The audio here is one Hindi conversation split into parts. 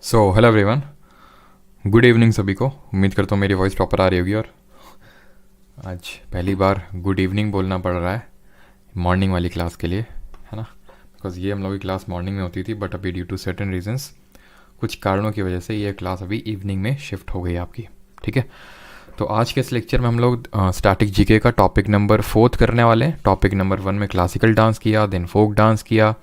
So hello everyone, good evening सभी को। उम्मीद करता हूँ मेरी वॉइस प्रॉपर आ रही होगी। और आज पहली बार गुड इवनिंग बोलना पड़ रहा है मॉर्निंग वाली क्लास के लिए, है ना। बिकॉज ये हम लोग की क्लास मॉर्निंग में होती थी, बट अभी ड्यू टू सर्टेन रीजंस, कुछ कारणों की वजह से ये क्लास अभी इवनिंग में शिफ्ट हो गई आपकी। ठीक है, तो आज के इस लेक्चर में हम लोग स्टैटिक जीके का टॉपिक नंबर 4 करने वाले हैं। टॉपिक नंबर 1 में क्लासिकल डांस किया, देन फोक डांस किया,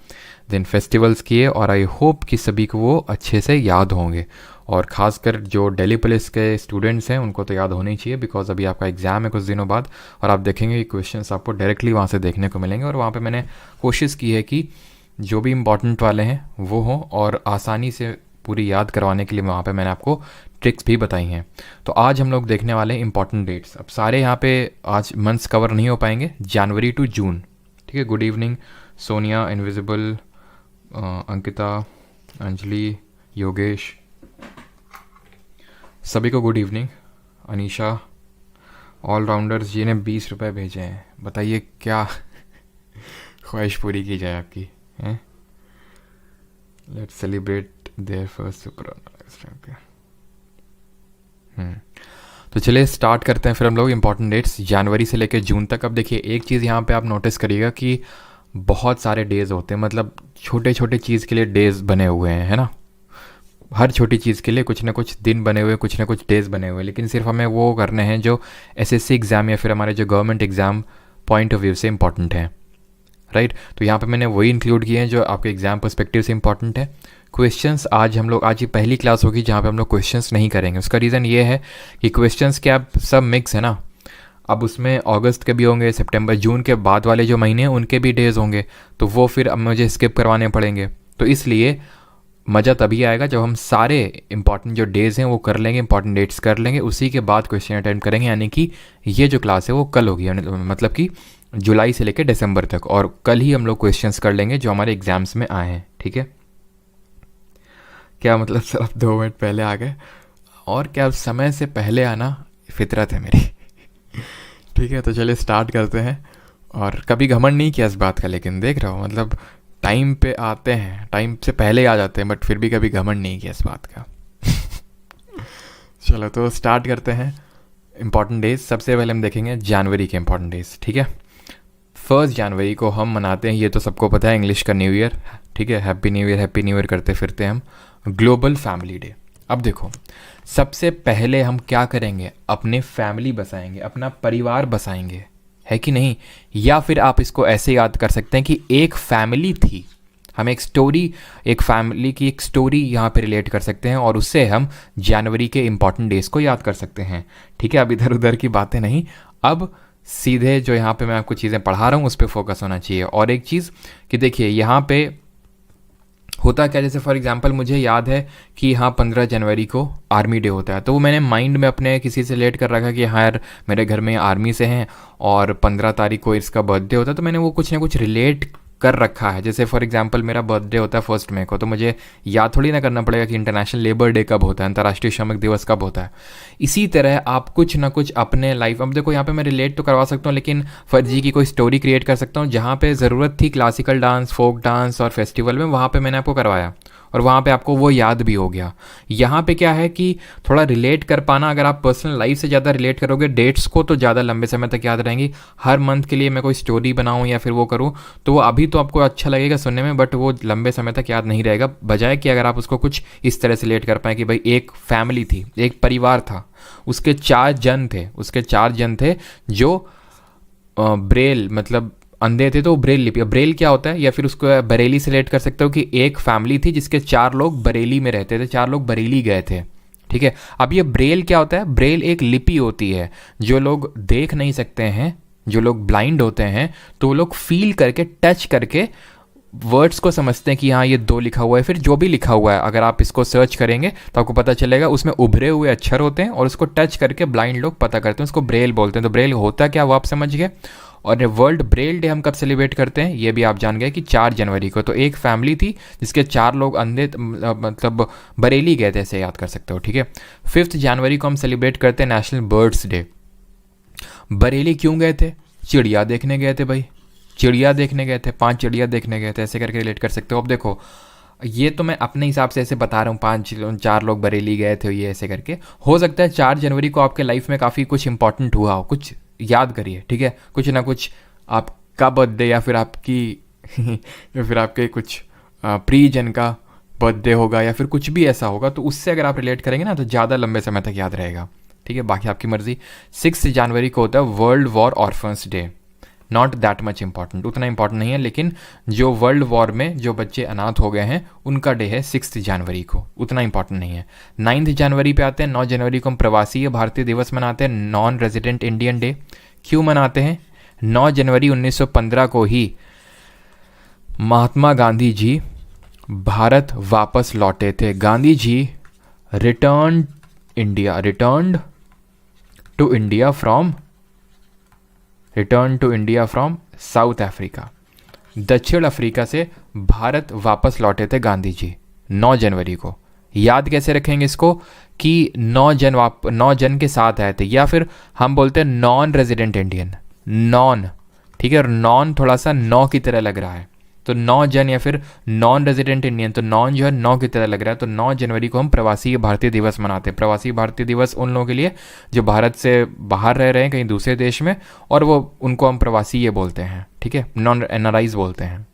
देन फेस्टिवल्स किए, और आई होप कि सभी को वो अच्छे से याद होंगे। और ख़ासकर जो दिल्ली पुलिस के स्टूडेंट्स हैं उनको तो याद होने ही चाहिए, बिकॉज अभी आपका एग्ज़ाम है कुछ दिनों बाद, और आप देखेंगे कि क्वेश्चंस आपको डायरेक्टली वहाँ से देखने को मिलेंगे। और वहाँ पे मैंने कोशिश की है कि जो भी इम्पॉर्टेंट वाले हैं वो हों, और आसानी से पूरी याद करवाने के लिए वहाँ पे मैंने आपको ट्रिक्स भी बताई हैं। तो आज हम लोग देखने वाले हैं इंपॉर्टेंट डेट्स। अब सारे यहाँ पे आज मंथ्स कवर नहीं हो पाएंगे, जनवरी टू जून। ठीक है, good evening Sonia, invisible, Ankita, Anjali, Yogesh, सभी को good evening. Anisha, allrounders ji ने 20 रुपये भेजे हैं, बताइए क्या ख्वाहिश पूरी की जाए आपकी हैं। Let's celebrate their first super. तो चलिए स्टार्ट करते हैं फिर हम लोग इंपॉर्टेंट डेट्स जनवरी से लेकर जून तक। अब देखिए एक चीज़ यहाँ पे आप नोटिस करिएगा कि बहुत सारे डेज़ होते हैं, मतलब छोटे छोटे चीज़ के लिए डेज़ बने हुए हैं, है ना। हर छोटी चीज़ के लिए कुछ ना कुछ दिन बने हुए, कुछ ना कुछ डेज़ बने हुए, लेकिन सिर्फ हमें वो करने हैं जो एसएससी एग्ज़ाम या फिर हमारे जो government exam point of view से इंपॉर्टेंट है, राइट। तो यहाँ पे मैंने वही इंक्लूड किए हैं जो आपके एग्ज़ाम पर्सपेक्टिव से इंपॉर्टेंट है। क्वेश्चंस आज ये पहली क्लास होगी जहाँ पे हम लोग क्वेश्चंस नहीं करेंगे। उसका रीज़न ये है कि क्वेश्चंस के आप सब मिक्स है ना। अब उसमें अगस्त के भी होंगे, सितंबर जून के बाद वाले जो महीने हैं उनके भी डेज़ होंगे, तो वो फिर अब मुझे स्किप करवाने पड़ेंगे। तो इसलिए मज़ा तभी आएगा जब हम सारे इंपॉर्टेंट जो डेज़ हैं वो कर लेंगे, इंपॉर्टेंट डेट्स कर लेंगे, उसी के बाद क्वेश्चन अटेंड करेंगे। यानी कि ये जो क्लास है वो कल होगी, मतलब कि जुलाई से लेकर दिसंबर तक, और कल ही हम लोग क्वेश्चंस कर लेंगे जो हमारे एग्जाम्स में आए हैं। ठीक है, क्या मतलब सर आप 2 मिनट पहले आ गए? और क्या, समय से पहले आना फितरत है मेरी ठीक है, तो चलिए स्टार्ट करते हैं। और कभी घमंड नहीं किया इस बात का, लेकिन देख रहा हूँ मतलब टाइम पे आते हैं, टाइम से पहले आ जाते हैं, बट फिर भी कभी घमंड नहीं किया इस बात का चलो तो स्टार्ट करते हैं इंपॉर्टेंट डेज। सबसे पहले हम देखेंगे जनवरी के इंपॉर्टेंट डेज। ठीक है, 1 जनवरी को हम मनाते हैं, ये तो सबको पता है, इंग्लिश का न्यू ईयर। ठीक है, हैप्पी न्यू ईयर करते फिरते हैं हम। Global family day. अब देखो, सबसे पहले हम क्या करेंगे, अपने फैमिली बसाएंगे, अपना परिवार बसाएंगे, है कि नहीं। या फिर आप इसको ऐसे याद कर सकते हैं कि एक फैमिली थी, हम एक स्टोरी, एक फैमिली की एक स्टोरी यहाँ पे रिलेट कर सकते हैं, और उससे हम जनवरी के इंपॉर्टेंट डेज को याद कर सकते हैं। ठीक है, अब इधर उधर की बातें नहीं, अब सीधे जो यहाँ पे मैं आपको चीज़ें पढ़ा रहा हूँ उस पर फोकस होना चाहिए। और एक चीज़ कि देखिए यहाँ पे होता क्या, जैसे फॉर एग्जांपल मुझे याद है कि हाँ 15 जनवरी को आर्मी डे होता है, तो वो मैंने माइंड में अपने किसी से रिलेट कर रखा कि हाँ यार मेरे घर में आर्मी से हैं और 15 तारीख को इसका बर्थडे होता है, तो मैंने वो कुछ ना कुछ रिलेट कर रखा है। जैसे फॉर एग्जांपल मेरा बर्थडे होता है 1 मई को, तो मुझे याद थोड़ी ना करना पड़ेगा कि इंटरनेशनल लेबर डे कब होता है, अंतर्राष्ट्रीय श्रमिक दिवस कब होता है। इसी तरह आप कुछ ना कुछ अपने लाइफ, अब देखो यहाँ पे मैं रिलेट तो करवा सकता हूँ, लेकिन फर्जी की कोई स्टोरी क्रिएट कर सकता हूँ। जहाँ पे ज़रूरत थी क्लासिकल डांस, फोक डांस और फेस्टिवल में, वहाँ पे मैंने आपको करवाया और वहाँ पे आपको वो याद भी हो गया। यहाँ पे क्या है कि थोड़ा रिलेट कर पाना, अगर आप पर्सनल लाइफ से ज़्यादा रिलेट करोगे डेट्स को तो ज़्यादा लंबे समय तक याद रहेंगी। हर मंथ के लिए मैं कोई स्टोरी बनाऊँ या फिर वो करूँ तो वो अभी तो आपको अच्छा लगेगा सुनने में, बट वो लंबे समय तक याद नहीं रहेगा। बजाय कि अगर आप उसको कुछ इस तरह से रिलेट कर पाएँ कि भाई एक फैमिली थी, एक परिवार था, उसके 4 जन थे जो ब्रेल मतलब अंधे थे, तो ब्रेल लिपि, ब्रेल क्या होता है, या फिर उसको बरेली से रिलेट कर सकते हो कि एक फैमिली थी जिसके 4 लोग बरेली में रहते थे, 4 लोग बरेली गए थे। ठीक है, अब ये ब्रेल क्या होता है, ब्रेल एक लिपि होती है। जो लोग देख नहीं सकते हैं, जो लोग ब्लाइंड होते हैं, तो वो लोग फील करके, टच करके वर्ड्स को समझते हैं कि हाँ ये 2 लिखा हुआ है, फिर जो भी लिखा हुआ है अगर आप इसको सर्च करेंगे तो आपको पता चलेगा उसमें उभरे हुए अक्षर होते हैं, और उसको टच करके ब्लाइंड लोग पता करते हैं, उसको ब्रेल बोलते हैं। तो ब्रेल होता क्या वो आप समझ गए। और वर्ल्ड ब्रेल डे हम कब सेलिब्रेट करते हैं ये भी आप जान गए कि 4 जनवरी को। तो एक फैमिली थी जिसके 4 लोग अंधे मतलब बरेली गए थे, ऐसे याद कर सकते हो। ठीक है, 5 जनवरी को हम सेलिब्रेट करते हैं नेशनल बर्ड्स डे। बरेली क्यों गए थे, चिड़िया देखने गए थे भाई, चिड़िया देखने गए थे, 5 चिड़िया देखने गए थे, ऐसे करके रिलेट कर सकते हो। अब देखो ये तो मैं अपने हिसाब से ऐसे बता रहा हूँ, 4 लोग बरेली गए थे ये ऐसे करके। हो सकता है 4 जनवरी को आपके लाइफ में काफ़ी कुछ इंपॉर्टेंट हुआ हो, कुछ याद करिए, ठीक है, कुछ ना कुछ आपका बर्थडे या फिर आपकी या फिर आपके कुछ प्रीजन का बर्थडे होगा या फिर कुछ भी ऐसा होगा, तो उससे अगर आप रिलेट करेंगे ना तो ज़्यादा लंबे समय तक याद रहेगा, ठीक है। बाकी आपकी मर्ज़ी। 6 जनवरी को होता है world war orphans day. Not that much important, उतना इंपॉर्टेंट नहीं है, लेकिन जो वर्ल्ड वॉर में जो बच्चे अनाथ हो गए हैं उनका डे है 6 जनवरी को, उतना इंपॉर्टेंट नहीं है। 9 जनवरी पे आते हैं। 9 जनवरी को हम प्रवासी भारतीय दिवस मनाते हैं, नॉन रेजिडेंट इंडियन डे। क्यों मनाते हैं? 9 जनवरी 1915 को ही महात्मा गांधी जी भारत वापस लौटे थे। Gandhi ji return to India from South Africa. दक्षिण अफ्रीका से भारत वापस लौटे थे गांधी जी 9 जनवरी को। याद कैसे रखेंगे इसको कि 9 जन के साथ आए थे, या फिर हम बोलते हैं नॉन रेजिडेंट इंडियन, नॉन, ठीक है, और नॉन थोड़ा सा 9 की तरह लग रहा है, तो 9 जन या फिर नॉन रेजिडेंट इंडियन, तो नॉन जो है 9 की तरह लग रहा है, तो 9 जनवरी को हम प्रवासी भारतीय दिवस मनाते हैं। प्रवासी भारतीय दिवस उन लोगों के लिए जो भारत से बाहर रह रहे हैं कहीं दूसरे देश में, और वो उनको हम प्रवासी ये बोलते हैं, ठीक है, नॉन एनआरआईज बोलते हैं।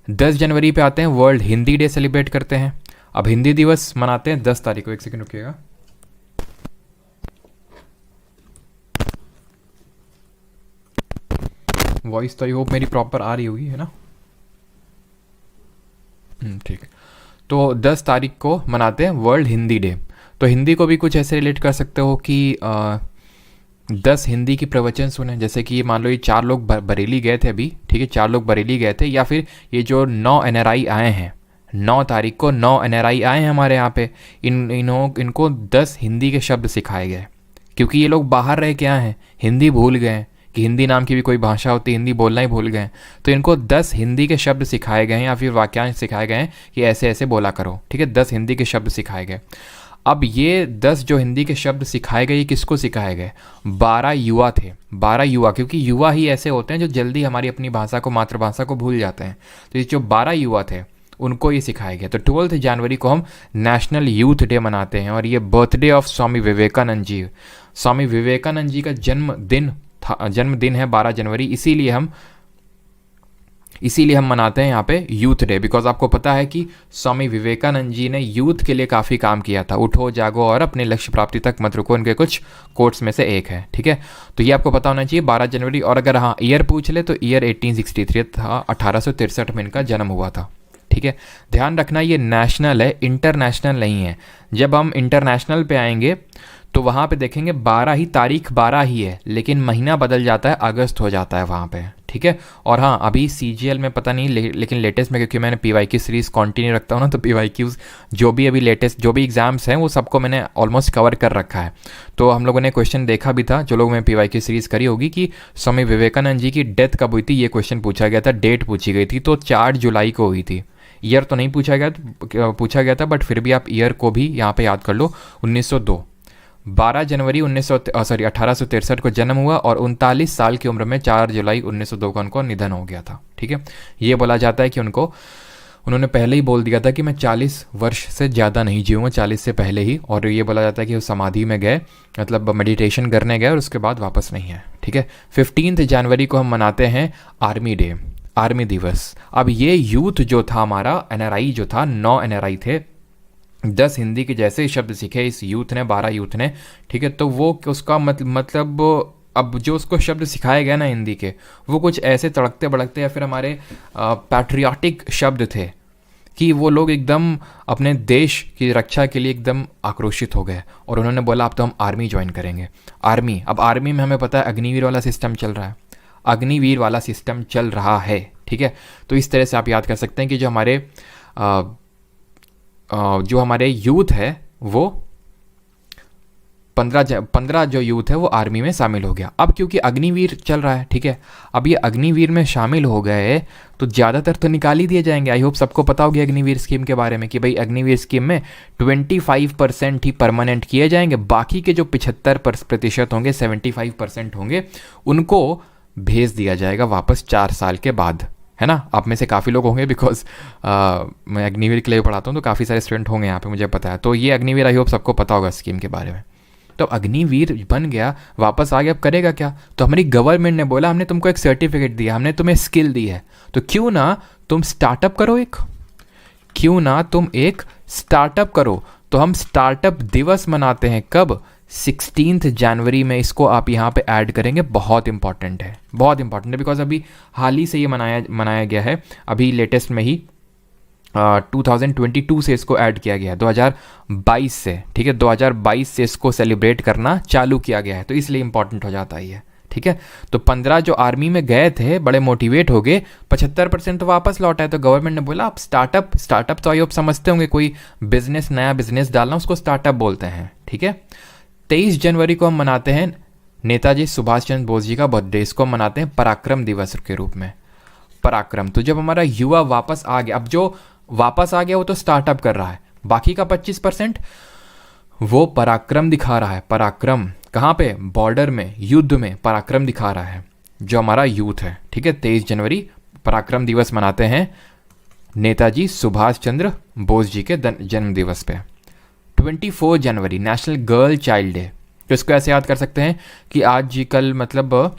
10 जनवरी पे आते हैं, वर्ल्ड हिंदी डे सेलिब्रेट करते हैं। अब हिंदी दिवस मनाते हैं 10 तारीख को। एक सेकेंड रुकिएगा। वॉइस तो आई होप मेरी प्रॉपर आ रही होगी, है ना? ठीक है। तो 10 तारीख को मनाते हैं वर्ल्ड हिंदी डे। तो हिंदी को भी कुछ ऐसे रिलेट कर सकते हो कि 10 हिंदी की प्रवचन सुने, जैसे कि मान लो ये 4 लोग बरेली गए थे अभी, ठीक है, 4 लोग बरेली गए थे, या फिर ये जो 9 एनआरआई आए हैं, 9 तारीख को 9 एनआरआई आए हैं हमारे यहाँ पे, इनको 10 हिंदी के शब्द सिखाए गए, क्योंकि ये लोग बाहर रह के आए हैं, हिंदी भूल गए कि हिंदी नाम की भी कोई भाषा होती है, हिंदी बोलना ही भूल गए, तो इनको 10 हिंदी के शब्द सिखाए गए हैं, या फिर वाक्यांश सिखाए गए हैं कि ऐसे ऐसे बोला करो, ठीक है, 10 हिंदी के शब्द सिखाए गए। अब ये 10 जो हिंदी के शब्द सिखाए गए, ये किसको सिखाए गए? 12 युवा थे, 12 युवा, क्योंकि युवा ही ऐसे होते हैं जो जल्दी हमारी अपनी भाषा को, मातृभाषा को भूल जाते हैं, तो ये जो 12 युवा थे उनको ये सिखाया गया। तो 12 जनवरी को हम नेशनल यूथ डे मनाते हैं, और ये बर्थडे ऑफ स्वामी विवेकानंद जी। स्वामी विवेकानंद जी का जन्मदिन है 12 जनवरी, इसीलिए हम मनाते हैं यहाँ पे यूथ डे, बिकॉज आपको पता है कि स्वामी विवेकानंद जी ने यूथ के लिए काफ़ी काम किया था। उठो जागो और अपने लक्ष्य प्राप्ति तक मत रुको, इनके कुछ कोट्स में से एक है, ठीक है। तो ये आपको पता होना चाहिए 12 जनवरी। और अगर हाँ ईयर पूछ ले तो ईयर 1863 था, 1863 में इनका जन्म हुआ था, ठीक है। ध्यान रखना ये नेशनल है, इंटरनेशनल नहीं है। जब हम इंटरनेशनल पे आएंगे तो वहाँ पे देखेंगे 12 ही, तारीख 12 ही है, लेकिन महीना बदल जाता है, अगस्त हो जाता है वहाँ पे, ठीक है। और हाँ अभी CGL में पता नहीं, लेकिन लेटेस्ट में, क्योंकि मैंने PYQ सीरीज़ कंटिन्यू रखता हूँ ना, तो PYQs जो भी अभी लेटेस्ट जो भी एग्जाम्स हैं वो सबको मैंने ऑलमोस्ट कवर कर रखा है। तो हम लोगों ने क्वेश्चन देखा भी था, जो लोग मैंने PYQ सीरीज़ करी होगी, कि स्वामी विवेकानंद जी की डेथ कब हुई थी, ये क्वेश्चन पूछा गया था, डेट पूछी गई थी, तो 4 जुलाई को हुई थी। ईयर तो नहीं पूछा गया था, बट फिर भी आप ईयर को भी यहाँ पे याद कर लो, 1902। 12 जनवरी 1863 को जन्म हुआ, और 39 साल की उम्र में 4 जुलाई 1902 को उनको निधन हो गया था, ठीक है। ये बोला जाता है कि उन्होंने पहले ही बोल दिया था कि मैं 40 वर्ष से ज़्यादा नहीं जीऊँगा, 40 से पहले ही, और ये बोला जाता है कि वो समाधि में गए, मतलब मेडिटेशन करने गए, और उसके बाद वापस नहीं है, ठीक है। 15 जनवरी को हम मनाते हैं आर्मी डे, आर्मी दिवस। अब ये यूथ जो था हमारा, NRI जो था, 9 NRI थे, 10 हिंदी के जैसे ही शब्द सीखे इस यूथ ने, 12 यूथ ने, ठीक है। तो वो उसका मतलब अब जो उसको शब्द सिखाए गए ना हिंदी के, वो कुछ ऐसे तड़कते भड़कते या फिर हमारे पैट्रियाटिक शब्द थे कि वो लोग एकदम अपने देश की रक्षा के लिए एकदम आक्रोशित हो गए, और उन्होंने बोला अब तो हम आर्मी ज्वाइन करेंगे। आर्मी, अब आर्मी में हमें पता है अग्निवीर वाला सिस्टम चल रहा है, अग्निवीर वाला सिस्टम चल रहा है, ठीक है। तो इस तरह से आप याद कर सकते हैं कि जो हमारे यूथ है वो 15 जो यूथ है वो आर्मी में शामिल हो गया। अब क्योंकि अग्निवीर चल रहा है, ठीक है, अब ये अग्निवीर में शामिल हो गए तो ज़्यादातर तो निकाल ही दिए जाएंगे। आई होप सबको पता होगी अग्निवीर स्कीम के बारे में, कि भाई अग्निवीर स्कीम में 25% ही परमानेंट किए जाएंगे, बाकी के जो 75% होंगे, 75% होंगे, उनको भेज दिया जाएगा वापस 4 साल के बाद, है ना? आप में से काफ़ी लोग होंगे बिकॉज मैं अग्निवीर के लिए पढ़ाता हूँ, तो काफ़ी सारे स्टूडेंट होंगे यहाँ पे, मुझे पता है। तो ये अग्निवीर आई होप सबको पता होगा स्कीम के बारे में। तो अग्निवीर बन गया, वापस आ गया, अब करेगा क्या? तो हमारी गवर्नमेंट ने बोला हमने तुमको एक सर्टिफिकेट दिया, हमने तुम्हें स्किल दी है, तो क्यों ना तुम स्टार्टअप करो एक, क्यों ना तुम एक स्टार्टअप करो। तो हम स्टार्टअप दिवस मनाते हैं कब? 16 जनवरी में। इसको आप यहाँ पे ऐड करेंगे, बहुत इंपॉर्टेंट है, बहुत इंपॉर्टेंट है, बिकॉज अभी हाल ही से ये मनाया गया है, अभी लेटेस्ट में ही 2022 से इसको ऐड किया गया है, 2022 से, ठीक है, 2022 से इसको सेलिब्रेट करना चालू किया गया है, तो इसलिए इंपॉर्टेंट हो जाता है ये, ठीक है। तो 15 जो आर्मी में गए थे बड़े मोटिवेट हो गए, 75% तो वापस लौट आए। तो गवर्नमेंट ने बोला आप स्टार्टअप तो आई होप समझते होंगे, कोई बिजनेस, नया बिजनेस डालना, उसको स्टार्टअप बोलते हैं, ठीक है। 23 जनवरी को हम मनाते हैं नेताजी सुभाष चंद्र बोस जी का बर्थडे, इसको हम मनाते हैं पराक्रम दिवस के रूप में। पराक्रम, तो जब हमारा युवा वापस आ गया, अब जो वापस आ गया वो तो स्टार्टअप कर रहा है, बाकी का 25% वो पराक्रम दिखा रहा है। पराक्रम कहाँ पे? बॉर्डर में, युद्ध में पराक्रम दिखा रहा है जो हमारा यूथ है, ठीक है। 23 जनवरी पराक्रम दिवस मनाते हैं नेताजी सुभाष चंद्र बोस जी के जन्म दिवस पे। 24 जनवरी नेशनल गर्ल चाइल्ड डे। तो इसको ऐसे याद कर सकते हैं कि आज कल मतलब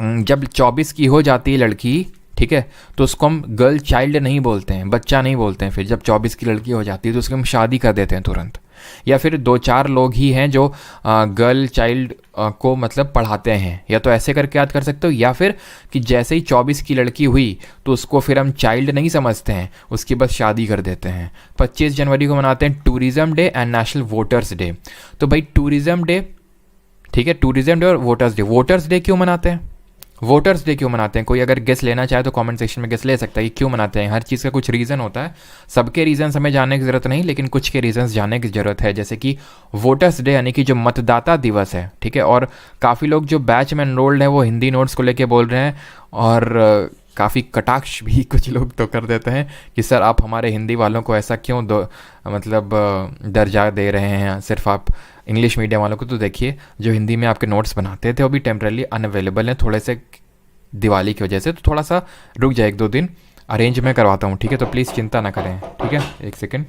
जब 24 की हो जाती है लड़की, ठीक है, तो उसको हम गर्ल चाइल्ड नहीं बोलते हैं, बच्चा नहीं बोलते हैं। फिर जब 24 की लड़की हो जाती है तो उसकी हम शादी कर देते हैं तुरंत। या फिर 2-4 लोग ही हैं जो गर्ल चाइल्ड को मतलब पढ़ाते हैं, या तो ऐसे करके याद कर सकते हो, या फिर कि जैसे ही 24 की लड़की हुई तो उसको फिर हम चाइल्ड नहीं समझते हैं, उसकी बस शादी कर देते हैं। 25 जनवरी को मनाते हैं tourism day and national voters day. तो भाई टूरिज़्म डे, ठीक है, टूरिज़्म डे और वोटर्स डे। वोटर्स डे क्यों मनाते हैं? वोटर्स डे क्यों मनाते हैं? कोई अगर गेस लेना चाहे तो कमेंट सेक्शन में गेस ले सकता है कि क्यों मनाते हैं। हर चीज़ का कुछ रीज़न होता है, सबके रीज़न्स हमें जानने की ज़रूरत नहीं, लेकिन कुछ के रीज़न्स जानने की ज़रूरत है। जैसे कि वोटर्स डे यानी कि जो मतदाता दिवस है, ठीक है। और काफ़ी लोग जो बैच में एनरोल्ड हैं वो हिंदी नोट्स को लेके बोल रहे हैं, और काफ़ी कटाक्ष भी कुछ लोग तो कर देते हैं कि सर आप हमारे हिंदी वालों को ऐसा क्यों मतलब दर्जा दे रहे हैं, सिर्फ आप इंग्लिश मीडियम वालों को। तो देखिए, जो हिंदी में आपके नोट्स बनाते थे वो भी टेम्परली अनअवेलेबल हैं, थोड़े से दिवाली की वजह से, तो थोड़ा सा रुक जाए, 1-2 दिन अरेंज मैं करवाता हूँ, ठीक है। तो प्लीज़ चिंता ना करें, ठीक है। एक सेकेंड।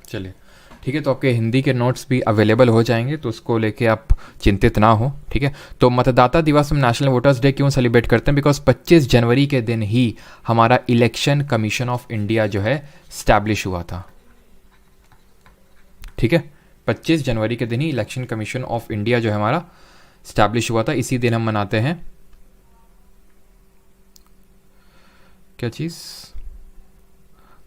चलिए, ठीक है। तो आपके हिंदी के नोट्स भी अवेलेबल हो जाएंगे, तो उसको लेके आप चिंतित ना हो, ठीक है। तो मतदाता दिवस हम नेशनल वोटर्स डे क्यों सेलिब्रेट करते हैं? बिकॉज 25 जनवरी के दिन ही हमारा इलेक्शन कमीशन ऑफ इंडिया जो है स्टैब्लिश हुआ था, ठीक है। 25 जनवरी के दिन ही इलेक्शन कमीशन ऑफ इंडिया जो है हमारा स्टैब्लिश हुआ था। इसी दिन हम मनाते हैं क्या चीज़?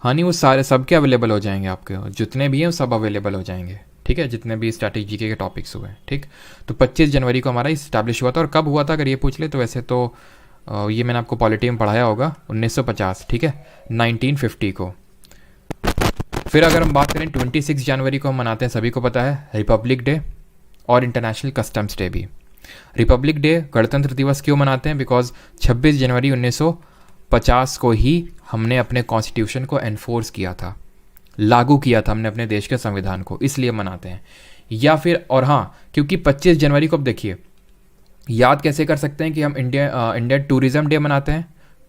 हाँ नहीं, वो सारे सबके अवेलेबल हो जाएंगे, आपके जितने भी हैं वो सब अवेलेबल हो जाएंगे, ठीक है, जितने भी स्टैटिक जीके के टॉपिक्स हुए, ठीक। तो 25 जनवरी को हमारा इस्टेब्लिश हुआ था। और कब हुआ था अगर ये पूछ ले तो वैसे तो ये मैंने आपको पॉलिटी में पढ़ाया होगा, 1950, ठीक है, 1950 को। फिर अगर हम बात करें 26 जनवरी को हम मनाते हैं, सभी को पता है, रिपब्लिक डे और इंटरनेशनल कस्टम्स डे भी। रिपब्लिक डे गणतंत्र दिवस क्यों मनाते हैं? बिकॉज 26 जनवरी 1950 को ही हमने अपने कॉन्स्टिट्यूशन को एनफोर्स किया था, लागू किया था हमने अपने देश के संविधान को, इसलिए मनाते हैं। या फिर, और हाँ, क्योंकि 25 जनवरी को अब देखिए, याद कैसे कर सकते हैं कि हम इंडिया टूरिज़्म डे मनाते हैं।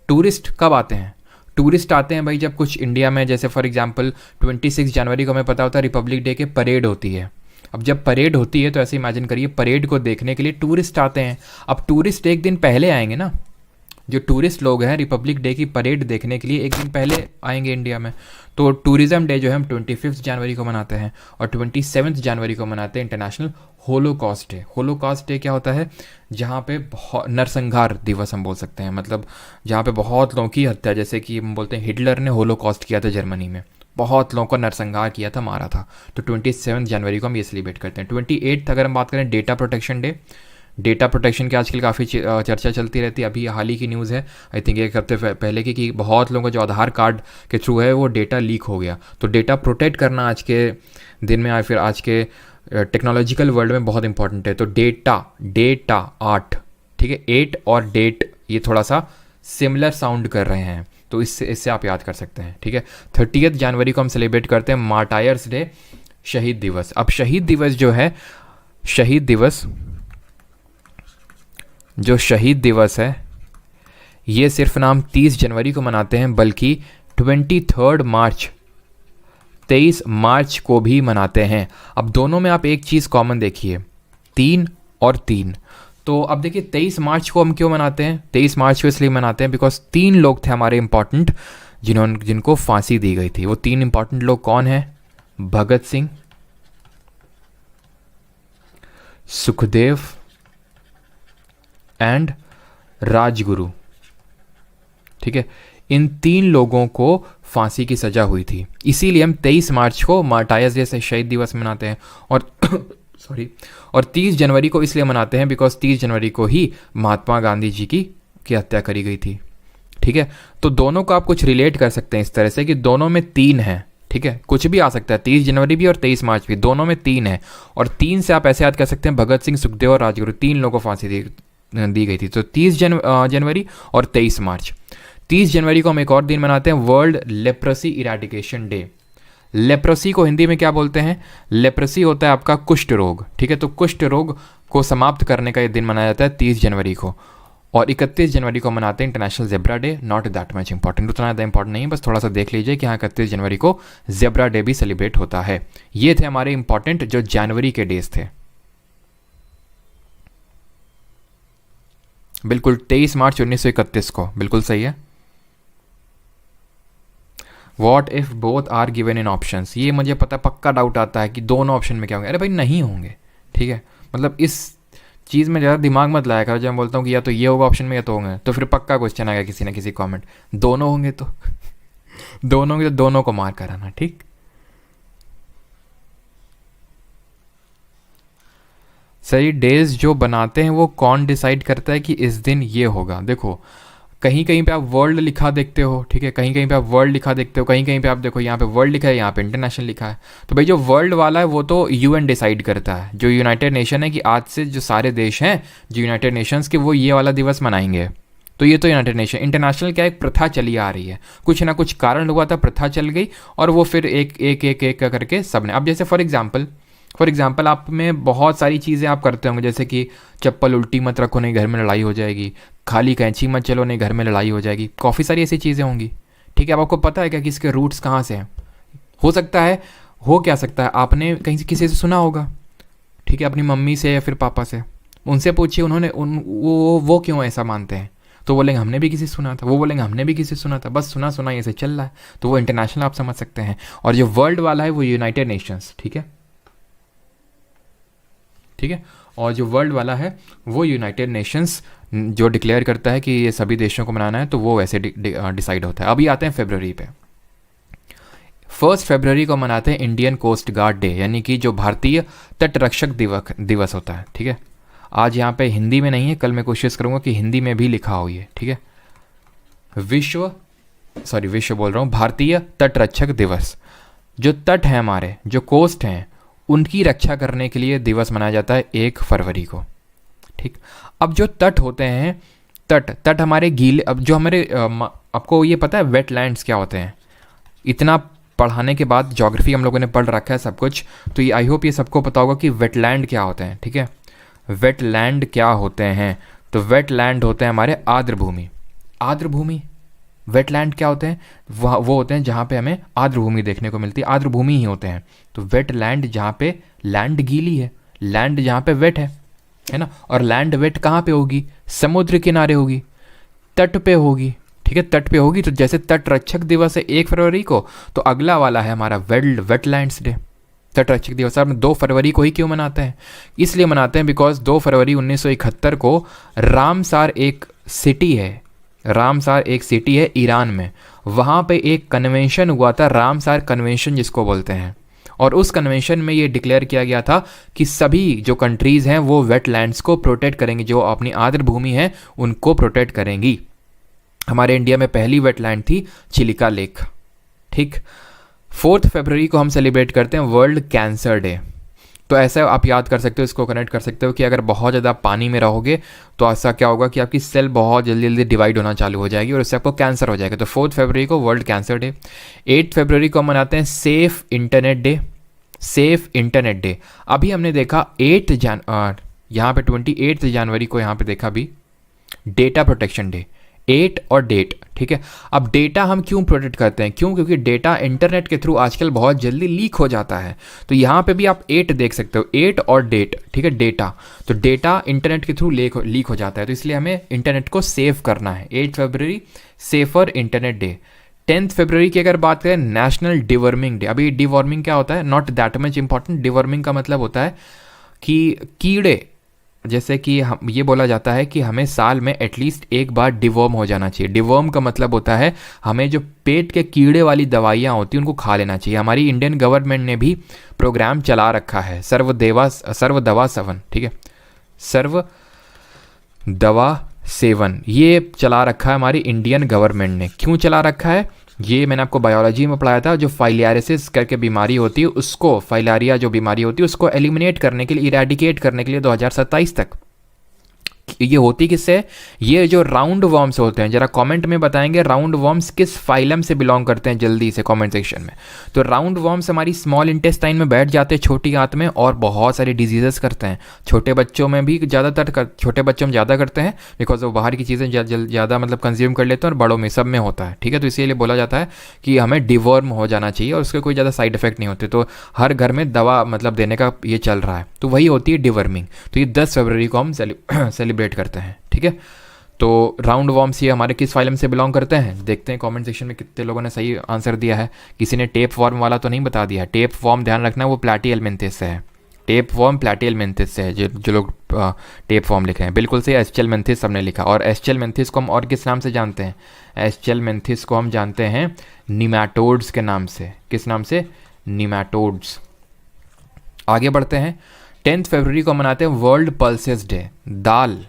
टूरिस्ट कब आते हैं? टूरिस्ट आते हैं भाई जब कुछ इंडिया में, जैसे फॉर एग्जांपल 26 जनवरी को हमें पता होता है रिपब्लिक डे के परेड होती है। अब जब परेड होती है तो ऐसे इमेजिन करिए, परेड को देखने के लिए टूरिस्ट आते हैं। अब टूरिस्ट एक दिन पहले आएंगे ना, जो टूरिस्ट लोग हैं रिपब्लिक डे की परेड देखने के लिए एक दिन पहले आएंगे इंडिया में। तो टूरिज़्म डे जो है हम 25 जनवरी को मनाते हैं, और 27 जनवरी को मनाते हैं international Holocaust day. Holocaust day क्या होता है? जहाँ पे बहुत नरसंहार दिवस हम बोल सकते हैं, मतलब जहाँ पे बहुत लोगों की हत्या, जैसे कि हम बोलते हैं हिटलर ने होलोकॉस्ट किया था जर्मनी में, बहुत लोगों को नरसंहार किया था, मारा था। तो 27 जनवरी को हम ये सेलिब्रेट करते हैं। 28 अगर हम बात करें, data protection day. Data protection की आजकल काफ़ी चर्चा चलती रहती है। अभी हाल ही की न्यूज़ है, आई थिंक 1 हफ्ते पहले की, कि बहुत लोगों का जो आधार कार्ड के थ्रू है वो डेटा लीक हो गया। तो डेटा प्रोटेक्ट करना आज के दिन में, या फिर आज के टेक्नोलॉजिकल वर्ल्ड में बहुत इंपॉर्टेंट है। तो डेटा 8, ठीक है, 8 और डेट ये थोड़ा सा सिमिलर साउंड कर रहे हैं, तो इससे आप याद कर सकते हैं, ठीक है। 30 जनवरी को हम सेलिब्रेट करते हैं मार्टायर्स डे, शहीद दिवस। अब शहीद दिवस जो है, शहीद दिवस जो शहीद दिवस है, ये सिर्फ नाम 30 जनवरी को मनाते हैं, बल्कि 23 मार्च, 23 मार्च को भी मनाते हैं। अब दोनों में आप एक चीज़ कॉमन देखिए, 3 और 3। तो अब देखिए 23 मार्च को हम क्यों मनाते हैं? 23 मार्च को इसलिए मनाते हैं बिकॉज 3 लोग थे हमारे इंपॉर्टेंट जिनको फांसी दी गई थी। वो 3 इंपॉर्टेंट लोग कौन हैं? भगत सिंह, सुखदेव एंड राजगुरु, ठीक है। इन 3 लोगों को फांसी की सजा हुई थी, इसीलिए हम 23 मार्च को मार्टायर्स डे से शहीद दिवस मनाते हैं। और और 30 जनवरी को इसलिए मनाते हैं बिकॉज 30 जनवरी को ही महात्मा गांधी जी की हत्या करी गई थी, ठीक है। तो दोनों को आप कुछ रिलेट कर सकते हैं इस तरह से कि दोनों में 3 है, ठीक है। कुछ भी आ सकता है, 30 जनवरी भी और 23 मार्च भी, दोनों में 3 है। और 3 से आप ऐसे याद कर सकते हैं, भगत सिंह, सुखदेव और राजगुरु, 3 लोगों को फांसी दी गई थी। तो 30 जनवरी और 23 मार्च। 30 जनवरी को हम एक और दिन मनाते हैं, world leprosy eradication day. Leprosy को हिंदी में क्या बोलते हैं? लेप्रोसी होता है आपका कुष्ठ रोग, ठीक है। तो कुष्ठ रोग को समाप्त करने का ये दिन मनाया जाता है 30 जनवरी को। और 31 जनवरी को मनाते हैं international zebra day. Not that much important, उतना ज़्यादा इंपॉर्टेंट नहीं है, बस थोड़ा सा देख लीजिए कि हाँ 31 जनवरी को जेब्रा डे भी सेलिब्रेट होता है। ये थे हमारे इंपॉर्टेंट जो जनवरी के डेज थे। बिल्कुल 23 मार्च 1931 को, बिल्कुल सही है। What if both are given in options, ये मुझे पता पक्का डाउट आता है कि दोनों ऑप्शन में क्या होंगे। अरे भाई नहीं होंगे, ठीक है। मतलब इस चीज़ में ज़्यादा दिमाग मत लाया करो। जब मैं बोलता हूँ कि या तो ये होगा ऑप्शन में या तो होंगे, तो फिर पक्का क्वेश्चन आएगा किसी ना किसी कमेंट, दोनों होंगे तो दोनों होंगे तो दोनों को मार कराना, ठीक। सही डेज जो बनाते हैं वो कौन डिसाइड करता है कि इस दिन ये होगा? देखो कहीं कहीं पे आप वर्ल्ड लिखा देखते हो, ठीक है, कहीं कहीं पे आप वर्ल्ड लिखा देखते हो, कहीं कहीं पे आप देखो यहाँ पे वर्ल्ड लिखा है, यहाँ पे इंटरनेशनल लिखा है। तो भाई जो वर्ल्ड वाला है वो तो यूएन डिसाइड करता है, जो यूनाइटेड नेशन है, कि आज से जो सारे देश हैं जो यूनाइटेड नेशंस के, वो ये वाला दिवस मनाएंगे। तो ये तो यूनाइटेड नेशन। इंटरनेशनल क्या एक प्रथा चली आ रही है, कुछ ना कुछ कारण हुआ था, प्रथा चल गई, और वो फिर एक एक एक एक करके सब ने। अब जैसे फॉर एग्जाम्पल आप में बहुत सारी चीज़ें आप करते होंगे, जैसे कि चप्पल उल्टी मत रखो नहीं घर में लड़ाई हो जाएगी, खाली कैंची मत चलो नहीं घर में लड़ाई हो जाएगी, काफ़ी सारी ऐसी चीज़ें होंगी, ठीक है। अब आपको पता है क्या कि इसके रूट्स कहाँ से हैं? हो सकता है, हो क्या सकता है, आपने कहीं से किसी से सुना होगा, ठीक है, अपनी मम्मी से या फिर पापा से, उनसे पूछिए उन्होंने वो क्यों ऐसा मानते हैं, तो बोलेंगे हमने भी किसी से सुना था, वो बोलेंगे हमने भी किसी से सुना था, बस सुना ये से चल रहा है। तो वो इंटरनेशनल आप समझ सकते हैं। और जो वर्ल्ड वाला है वो यूनाइटेड नेशंस, ठीक है, ठीक है। और जो वर्ल्ड वाला है वो यूनाइटेड नेशंस जो डिक्लेयर करता है कि ये सभी देशों को मनाना है, तो वो वैसे डिसाइड होता है। अभी आते हैं फरवरी पे। 1 फरवरी को मनाते हैं इंडियन कोस्ट गार्ड डे, यानी कि जो भारतीय तटरक्षक दिवस होता है, ठीक है। आज यहाँ पे हिंदी में नहीं है, कल मैं कोशिश करूँगा कि हिंदी में भी लिखा हो ये, ठीक है। विश्व बोल रहा हूँ, भारतीय तटरक्षक दिवस। जो तट है हमारे, जो कोस्ट हैं, उनकी रक्षा करने के लिए दिवस मनाया जाता है 1 फरवरी को, ठीक। अब जो तट होते हैं, तट हमारे गीले, अब जो हमारे आपको ये पता है वेटलैंड्स क्या होते हैं? इतना पढ़ाने के बाद, ज्योग्राफी हम लोगों ने पढ़ रखा है सब कुछ, तो ये आई होप ये सबको पता होगा कि वेटलैंड क्या होते हैं, ठीक है। वेटलैंड क्या होते हैं? तो वेटलैंड होते हैं हमारे आर्द्र भूमि। वेटलैंड क्या होते हैं? वो होते हैं जहाँ पे हमें आर्द्र भूमि देखने को मिलती है, आर्द्र भूमि ही होते हैं। तो वेटलैंड जहाँ पे लैंड गीली है, लैंड जहाँ पे वेट है ना। और लैंड वेट कहाँ पे होगी? समुद्र किनारे होगी, तट पे होगी, ठीक है, तट पे होगी। तो जैसे तटरक्षक दिवस है 1 फरवरी को, तो अगला वाला है हमारा वेटलैंड्स डे, तटरक्षक दिवस। अब 2 फरवरी को ही क्यों मनाते हैं? इसलिए मनाते हैं बिकॉज 2 फरवरी 1971 को रामसार एक सिटी है ईरान में, वहाँ पे एक कन्वेंशन हुआ था, रामसार कन्वेंशन जिसको बोलते हैं। और उस कन्वेंशन में ये डिक्लेयर किया गया था कि सभी जो कंट्रीज़ हैं वो वेटलैंड्स को प्रोटेक्ट करेंगी, जो अपनी आर्द्र भूमि है उनको प्रोटेक्ट करेंगी। हमारे इंडिया में पहली वेटलैंड थी चिलिका लेक, ठीक। 4 फरवरी को हम सेलिब्रेट करते हैं वर्ल्ड कैंसर डे। तो ऐसे आप याद कर सकते हो, इसको कनेक्ट कर सकते हो कि अगर बहुत ज़्यादा पानी में रहोगे तो ऐसा क्या होगा कि आपकी सेल बहुत जल्दी जल्दी डिवाइड होना चालू हो जाएगी और उससे आपको कैंसर हो जाएगा। तो 4 फरवरी को वर्ल्ड कैंसर डे। 8 फरवरी को हम मनाते हैं safe internet day. Safe internet day अभी हमने देखा यहाँ पे 28 जनवरी को यहाँ पे देखा अभी डेटा प्रोटेक्शन डे, 8 और डेट, ठीक है। अब डेटा हम क्यों प्रोटेक्ट करते हैं, क्यों? क्योंकि डेटा इंटरनेट के थ्रू आजकल बहुत जल्दी लीक हो जाता है। तो यहाँ पे भी आप 8 देख सकते हो, 8 और डेट, ठीक है, डेटा। तो डेटा इंटरनेट के थ्रू लीक हो जाता है, तो इसलिए हमें इंटरनेट को सेव करना है। 8 फरवरी सेफर इंटरनेट डे। 10 फरवरी की अगर बात करें नेशनल डिवर्मिंग डे। अभी डिवर्मिंग क्या होता है, not that much important. Deworming का मतलब होता है कि कीड़े, जैसे कि हम ये बोला जाता है कि हमें साल में एटलीस्ट एक बार डिवर्म हो जाना चाहिए। डिवर्म का मतलब होता है हमें जो पेट के कीड़े वाली दवाइयाँ होती हैं उनको खा लेना चाहिए। हमारी इंडियन गवर्नमेंट ने भी प्रोग्राम चला रखा है सर्व दवा सेवन, ठीक है, सर्व दवा सेवन, ये चला रखा है हमारी इंडियन गवर्नमेंट ने। क्यों चला रखा है ये मैंने आपको बायोलॉजी में पढ़ाया था। जो फाइलियारिसिस करके बीमारी होती है उसको, फाइलारिया जो बीमारी होती है उसको एलिमिनेट करने के लिए, इरेडिकेट करने के लिए 2027 तक, ये होती किससे? ये जो राउंड वर्म्स होते हैं, जरा कमेंट में बताएंगे राउंड वर्म्स किस फाइलम से बिलोंग करते हैं, जल्दी से कमेंट सेक्शन में। तो राउंड वर्म्स हमारी स्मॉल इंटेस्टाइन में बैठ जाते हैं, छोटी आंत में, और बहुत सारे डिजीजेस करते हैं। छोटे बच्चों में भी छोटे बच्चों में ज़्यादा करते हैं बिकॉज वो बाहर की चीज़ें ज़्यादा मतलब कंज्यूम कर लेते हैं, और बड़ों में सब में होता है, ठीक है। तो इसीलिए बोला जाता है कि हमें डिवर्म हो जाना चाहिए और उसके कोई ज़्यादा साइड इफेक्ट नहीं होते। तो हर घर में दवा मतलब देने का ये चल रहा है, तो वही होती है डिवर्मिंग। तो ये 10 फरवरी को हम सेलिब्रेट करते हैं, ठीक है। तो राउंड वॉर्म्स ये हमारे किस फाइलम से बिलोंग करते हैं, देखते हैं कमेंट सेक्शन में कितने लोगों ने सही आंसर दिया है। किसी ने टेप वॉर्म वाला तो नहीं बता दिया। टेप वॉर्म ध्यान रखना वो प्लैटीहेलमिन्थेस से है। टेप वॉर्म प्लैटीहेलमिन्थेस से है। जो लोग टेप वॉर्म लिख रहे हैं बिल्कुल से एस्चेलमेंथिस सबने लिखा। और एस्चेलमेंथिस को हम और किस नाम से जानते हैं? एस्चेलमेंथिस को हम जानते हैं निमैटोड्स के नाम से। किस नाम से? निमैटोड्स। आगे बढ़ते हैं। 10 फरवरी को मनाते हैं वर्ल्ड पल्सेस डे, दाल,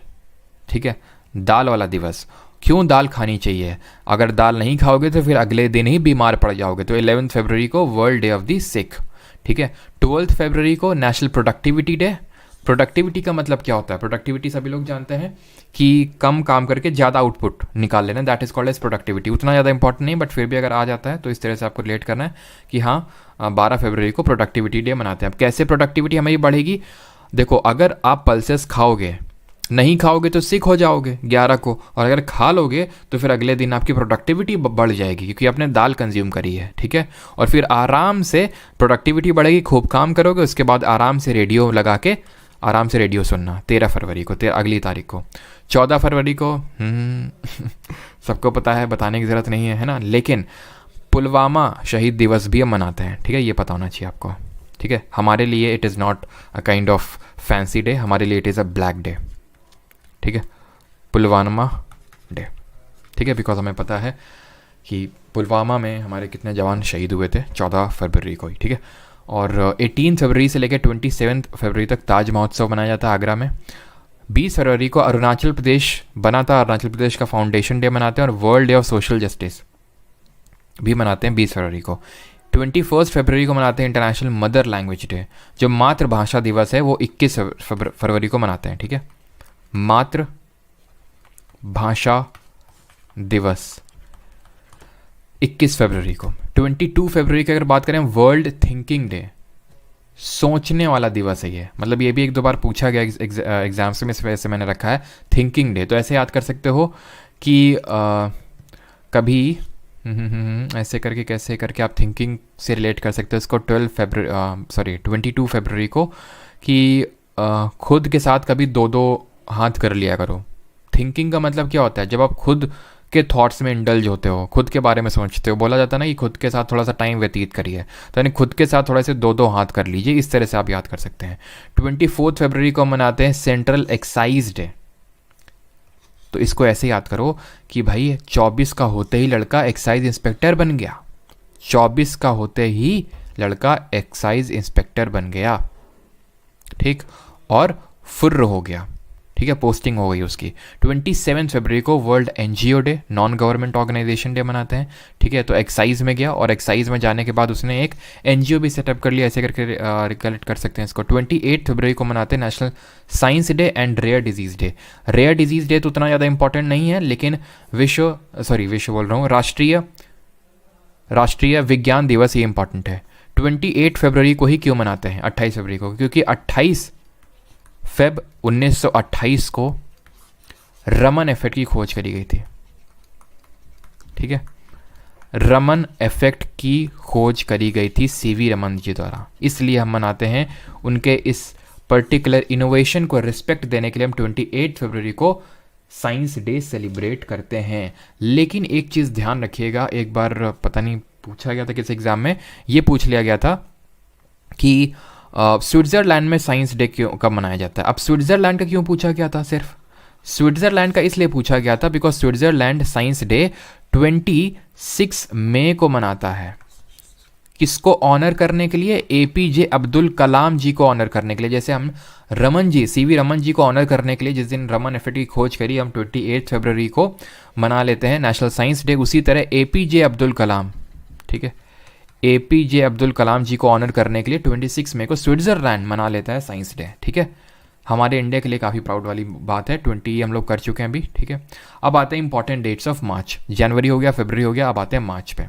ठीक है, दाल वाला दिवस। क्यों दाल खानी चाहिए? अगर दाल नहीं खाओगे तो फिर अगले दिन ही बीमार पड़ जाओगे। तो 11 फरवरी को वर्ल्ड डे ऑफ द सिक, ठीक है। 12 फरवरी को नेशनल प्रोडक्टिविटी डे। प्रोडक्टिविटी का मतलब क्या होता है? प्रोडक्टिविटी सभी लोग जानते हैं कि कम काम करके ज़्यादा आउटपुट निकाल लेना, that is called as productivity. उतना ज़्यादा इंपॉर्टेंट नहीं, बट फिर भी अगर आ जाता है तो इस तरह से आपको रिलेट करना है कि हाँ 12 फरवरी को प्रोडक्टिविटी डे मनाते हैं। अब कैसे प्रोडक्टिविटी हमारी बढ़ेगी? देखो, अगर आप पल्सेस खाओगे, नहीं खाओगे तो सिक हो जाओगे 11 को, और अगर खा लोगे तो फिर अगले दिन आपकी प्रोडक्टिविटी बढ़ जाएगी क्योंकि आपने दाल कंज्यूम करी है, ठीक है। और फिर आराम से प्रोडक्टिविटी बढ़ेगी, खूब काम करोगे, उसके बाद आराम से रेडियो लगा के आराम से रेडियो सुनना। 13 फरवरी को, अगली तारीख को। 14 फरवरी को सबको पता है, बताने की ज़रूरत नहीं है ना, लेकिन पुलवामा शहीद दिवस भी हम मनाते हैं, ठीक है। ये पता होना चाहिए आपको, ठीक है। हमारे लिए it is not a kind of fancy day, हमारे लिए it is a black day, ठीक है, पुलवामा डे, ठीक है। बिकॉज हमें पता है कि पुलवामा में हमारे कितने जवान शहीद हुए थे 14 फरवरी को ही, ठीक है। और 18 फरवरी से लेकर 27 फरवरी तक ताज महोत्सव मनाया जाता है आगरा में। 20 फरवरी को अरुणाचल प्रदेश बना था, अरुणाचल प्रदेश का फाउंडेशन डे मनाते हैं। और world day of social justice भी मनाते हैं 20 फरवरी को। 21 फरवरी को मनाते हैं इंटरनेशनल मदर लैंग्वेज डे। जो मातृभाषा दिवस है वो 21 फरवरी को मनाते हैं, ठीक है। मातृ भाषा दिवस 21 फरवरी को। 22 फरवरी की अगर बात करें, वर्ल्ड थिंकिंग डे, सोचने वाला दिवस है ये। मतलब ये भी एक दो बार पूछा गया एग्जाम्स में, इस वजह से मैंने रखा है थिंकिंग डे। तो ऐसे याद कर सकते हो कि कभी ऐसे करके कैसे करके आप थिंकिंग से रिलेट कर सकते हो इसको। 22 फरवरी को कि खुद के साथ कभी दो दो हाथ कर लिया करो। थिंकिंग का मतलब क्या होता है? जब आप खुद के थॉट्स में इंडल्ज होते हो, खुद के बारे में सोचते हो। बोला जाता है ना कि खुद के साथ थोड़ा सा टाइम व्यतीत करिए, तो यानी खुद के साथ थोड़े से दो दो हाथ कर लीजिए, इस तरह से आप याद कर सकते हैं। 24 फरवरी को मनाते हैं सेंट्रल एक्साइज डे। तो इसको ऐसे याद करो कि भाई 24 का होते ही लड़का एक्साइज इंस्पेक्टर बन गया। 24 का होते ही लड़का एक्साइज इंस्पेक्टर बन गया, ठीक, और फुर्र हो गया। ठीक है, पोस्टिंग हो गई उसकी। 27 फरवरी को world NGO day, non government organisation day मनाते हैं। ठीक है, तो एक्साइज में गया और एक्साइज में जाने के बाद उसने एक एनजीओ भी सेटअप कर लिया, ऐसे करके रिकलेक्ट कर सकते हैं इसको। 28 फरवरी को मनाते हैं national science day and rare disease day. Rare disease day तो उतना ज़्यादा इंपॉर्टेंट नहीं है, लेकिन विश्व बोल रहा हूँ, राष्ट्रीय विज्ञान दिवस ये इंपॉर्टेंट है। 28 फरवरी को ही क्यों मनाते हैं, 28 फरवरी को, क्योंकि 28 फ़रवरी 1928 को रमन इफेक्ट की खोज करी गई थी। ठीक है, रमन इफेक्ट की खोज करी गई थी सीवी रमन जी द्वारा, इसलिए हम मनाते हैं उनके इस पर्टिकुलर इनोवेशन को रिस्पेक्ट देने के लिए हम 28 फरवरी को साइंस डे सेलिब्रेट करते हैं। लेकिन एक चीज़ ध्यान रखिएगा, एक बार पता नहीं पूछा गया था किस एग्ज़ाम में, ये पूछ लिया गया था कि स्विट्ज़रलैंड में साइंस डे क्यों कब मनाया जाता है। अब स्विट्ज़रलैंड का क्यों पूछा गया था, सिर्फ स्विट्ज़रलैंड का इसलिए पूछा गया था बिकॉज स्विट्ज़रलैंड साइंस डे 26 मई को मनाता है। किसको ऑनर करने के लिए, एपीजे अब्दुल कलाम जी को ऑनर करने के लिए। जैसे हम रमन जी, सीवी रमन जी को ऑनर करने के लिए जिस दिन रमन इफेक्ट की खोज करी, हम 28 फरवरी को मना लेते हैं नेशनल साइंस डे। उसी तरह एपीजे अब्दुल कलाम, ठीक है, एपीजे अब्दुल कलाम जी को ऑनर करने के लिए 26 मई को स्विट्ज़रलैंड मना लेता है साइंस डे। ठीक है, हमारे इंडिया के लिए काफ़ी प्राउड वाली बात है। 20 हम लोग कर चुके हैं अभी। ठीक है, अब आते हैं इंपॉर्टेंट डेट्स ऑफ मार्च। जनवरी हो गया, फरवरी हो गया, अब आते हैं मार्च पे।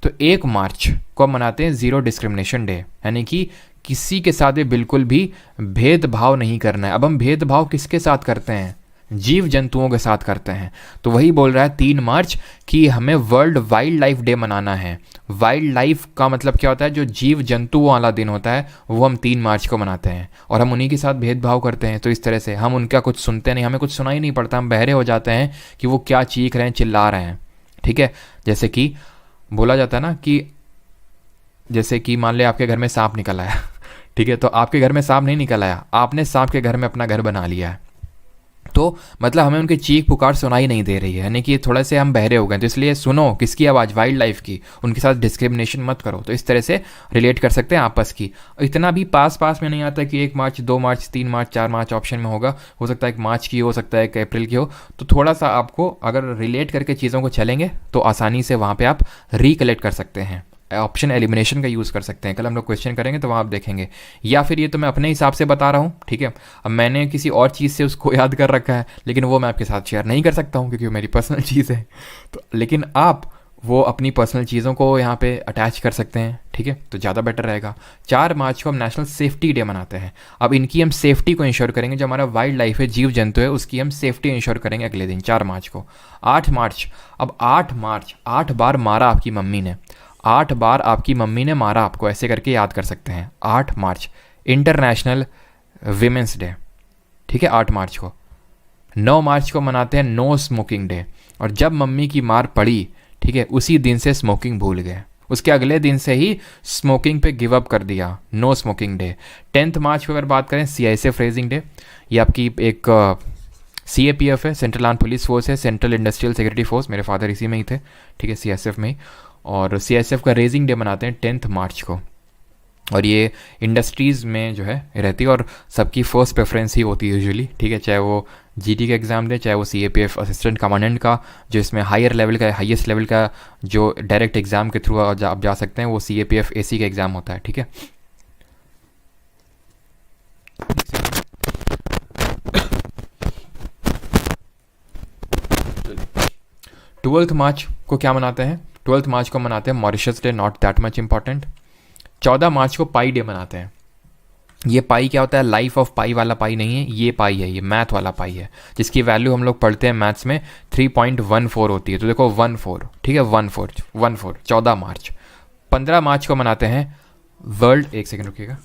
तो 1 मार्च को हम मनाते हैं ज़ीरो डिस्क्रिमिनेशन डे, यानी कि किसी के साथ भी बिल्कुल भी भेदभाव नहीं करना है। अब हम भेदभाव किसके साथ करते हैं, जीव जंतुओं के साथ करते हैं। तो वही बोल रहा है 3 मार्च कि हमें वर्ल्ड वाइल्ड लाइफ डे मनाना है। वाइल्ड लाइफ का मतलब क्या होता है, जो जीव जंतुओं वाला दिन होता है वो हम 3 मार्च को मनाते हैं, और हम उन्हीं के साथ भेदभाव करते हैं। तो इस तरह से हम उनका कुछ सुनते नहीं, हमें कुछ सुनाई नहीं पड़ता, हम बहरे हो जाते हैं कि वो क्या चीख रहे हैं, चिल्ला रहे हैं। ठीक है, जैसे कि बोला जाता है ना कि जैसे कि मान ले आपके घर में सांप निकल आया, ठीक है, तो आपके घर में सांप नहीं निकल आया, आपने सांप के घर में अपना घर बना लिया है। तो मतलब हमें उनकी चीख पुकार सुनाई नहीं दे रही है, यानी कि थोड़े से हम बहरे हो गए। तो इसलिए सुनो किसकी आवाज़, वाइल्ड लाइफ की, उनके साथ डिस्क्रिमिनेशन मत करो। तो इस तरह से रिलेट कर सकते हैं आपस की। इतना भी पास पास में नहीं आता कि 1 मार्च 2 मार्च 3 मार्च 4 मार्च ऑप्शन में होगा, हो सकता है 1 मार्च की हो सकता है 1 अप्रैल की हो। तो थोड़ा सा आपको अगर रिलेट करके चीज़ों को चलेंगे तो आसानी से वहाँ पर आप रिकलेक्ट कर सकते हैं। ऑप्शन एलिमिनेशन का यूज़ कर सकते हैं, कल हम लोग क्वेश्चन करेंगे तो वहाँ आप देखेंगे। या फिर ये तो मैं अपने हिसाब से बता रहा हूँ, ठीक है, अब मैंने किसी और चीज़ से उसको याद कर रखा है, लेकिन वो मैं आपके साथ शेयर नहीं कर सकता हूँ क्योंकि वो मेरी पर्सनल चीज़ है। तो लेकिन आप वो अपनी पर्सनल चीज़ों को यहाँ पे अटैच कर सकते हैं, ठीक है, तो ज़्यादा बेटर रहेगा। 4 मार्च को हम नेशनल सेफ्टी डे मनाते हैं। अब इनकी हम सेफ्टी को इंश्योर करेंगे, जो हमारा वाइल्ड लाइफ है, जीव जंतु है, उसकी हम सेफ्टी इंश्योर करेंगे अगले दिन 4 मार्च को। 8 मार्च, अब 8 मार्च 8 बार मारा आपकी मम्मी ने, 8 बार आपकी मम्मी ने मारा आपको, ऐसे करके याद कर सकते हैं। 8 मार्च इंटरनेशनल विमेंस डे, ठीक है, 8 मार्च को। 9 मार्च को मनाते हैं नो स्मोकिंग डे, और जब मम्मी की मार पड़ी, ठीक है, उसी दिन से स्मोकिंग भूल गए, उसके अगले दिन से ही स्मोकिंग पे गिव अप कर दिया, नो स्मोकिंग डे। 10 मार्च को अगर बात करें सीआईएसएफ रेजिंग डे, ये आपकी एक सीएपीएफ है, सेंट्रल आर्म पुलिस फोर्स है, सेंट्रल इंडस्ट्रियल सिक्योरिटी फोर्स, मेरे फादर इसी में ही थे, ठीक है, सीआईएसएफ में ही। और सीआईएसएफ का रेजिंग डे मनाते हैं 10 मार्च को, और ये इंडस्ट्रीज़ में जो है रहती है, और सबकी फर्स्ट प्रेफरेंस ही होती है यूजुअली, ठीक है, चाहे वो जीडी का एग्ज़ाम दे, चाहे वो सीएपीएफ असिस्टेंट कमांडेंट का, जो इसमें हायर लेवल का, हाईएस्ट लेवल का जो डायरेक्ट एग्ज़ाम के थ्रू आप जा सकते हैं, वो सीएपीएफ एसी का एग्ज़ाम होता है, ठीक है। 12 मार्च को क्या मनाते हैं, 12 मार्च को मनाते हैं Mauritius day, not that much important. 14 मार्च को पाई डे मनाते हैं। ये पाई क्या होता है, लाइफ ऑफ पाई वाला पाई नहीं है, ये पाई है, ये मैथ वाला पाई है, जिसकी वैल्यू हम लोग पढ़ते हैं मैथ्स में 3.14 होती है। तो देखो 14, ठीक है, 14 14 मार्च। 15 मार्च को मनाते हैं वर्ल्ड, एक सेकेंड रुकिएगा,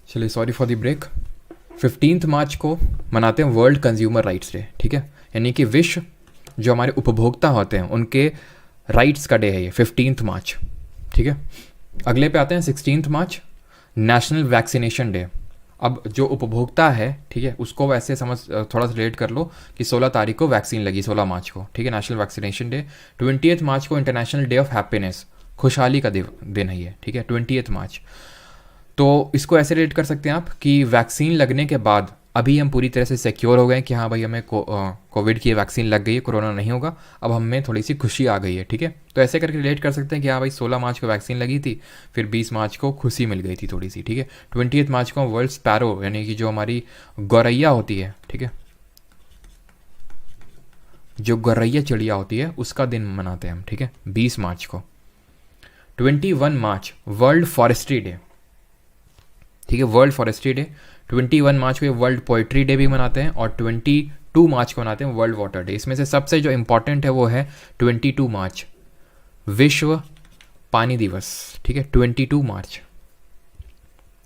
चलिए, सॉरी फॉर द ब्रेक। 15 मार्च को मनाते हैं वर्ल्ड कंज्यूमर राइट्स डे, ठीक है, यानी कि विश्व जो हमारे उपभोक्ता होते हैं उनके राइट्स का डे है ये 15 मार्च, ठीक है। अगले पे आते हैं 16 मार्च, नेशनल वैक्सीनेशन डे। अब जो उपभोक्ता है, ठीक है, उसको वैसे समझ थोड़ा सा रिलेट कर लो कि 16 तारीख को वैक्सीन लगी, 16 मार्च को, ठीक है, नेशनल वैक्सीनेशन डे। 20 मार्च को इंटरनेशनल डे ऑफ हैप्पीनेस, खुशहाली का दिन है ये, ठीक है, 20 मार्च। तो इसको ऐसे रिलेट कर सकते हैं आप कि वैक्सीन लगने के बाद अभी हम पूरी तरह से सिक्योर हो गए कि हाँ भाई हमें कोविड की वैक्सीन लग गई है, कोरोना नहीं होगा, अब हमें थोड़ी सी खुशी आ गई है, ठीक है। तो ऐसे करके रिलेट कर सकते हैं कि हाँ भाई 16 मार्च को वैक्सीन लगी थी, फिर 20 मार्च को खुशी मिल गई थी थोड़ी सी, ठीक है। 20 मार्च को वर्ल्ड स्पैरो यानी कि जो हमारी गौरैया होती है, ठीक है, जो गौरैया चिड़िया होती है उसका दिन मनाते हैं हम, ठीक है, 20 मार्च को। 21 मार्च वर्ल्ड फॉरेस्ट्री डे, ठीक है, वर्ल्ड फॉरेस्ट्री डे। 21 मार्च को वर्ल्ड पोइट्री डे भी मनाते हैं और 22 मार्च को मनाते हैं वर्ल्ड वाटर डे। इसमें से सबसे जो इम्पोर्टेंट है वो है 22 मार्च, विश्व पानी दिवस, ठीक है, 22 मार्च।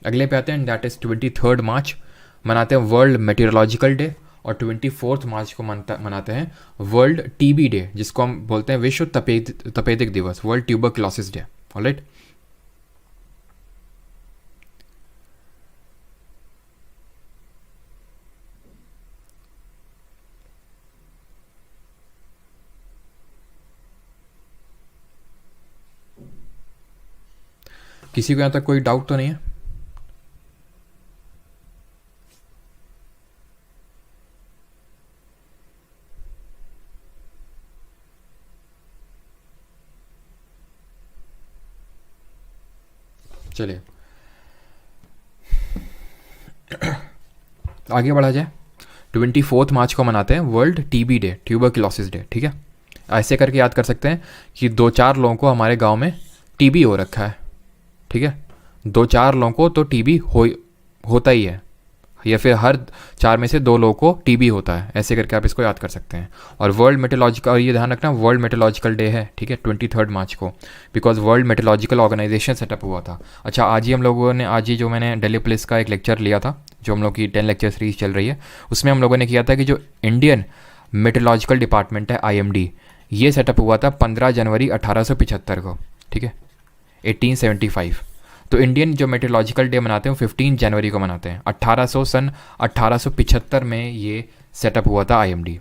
अगले पे आते हैं, दैट इज 23 मार्च, मनाते हैं वर्ल्ड मेटीरियोलॉजिकल डे। और 24 मार्च को मनाते हैं वर्ल्ड टीबी डे, जिसको हम बोलते हैं विश्व तपेदिक दिवस, वर्ल्ड ट्यूबरक्लोसिस डे। ऑलराइट, किसी को यहाँ तक कोई डाउट तो नहीं है? चलिए आगे बढ़ा जाए। 24 मार्च को मनाते हैं world TB day, tuberculosis day, ठीक है। ऐसे करके याद कर सकते हैं कि 2-4 लोगों को हमारे गांव में टीबी हो रखा है, ठीक है, 2-4 लोगों को तो टीबी होता ही है, या फिर हर 4 में से 2 लोगों को टीबी होता है, ऐसे करके आप इसको याद कर सकते हैं। और वर्ल्ड मेटेरोलॉजिकल, और ये ध्यान रखना वर्ल्ड मेटेरोलॉजिकल डे है, ठीक है, 23 मार्च को, because world meteorological organisation setup हुआ था। अच्छा, आज ही हम लोगों ने, आज ही जो मैंने दिल्ली पुलिस का एक लेक्चर लिया था, जो हम लोग की 10 लेक्चर सीरीज चल रही है, उसमें हम लोगों ने किया था कि जो इंडियन मेटेरोलॉजिकल डिपार्टमेंट है IMD, ये सेटअप हुआ था 15 जनवरी 1875 को, ठीक है, 1875। तो इंडियन जो मेट्रोलॉजिकल डे मनाते हैं वो 15 जनवरी को मनाते हैं। 1875 में ये सेटअप हुआ था IMD।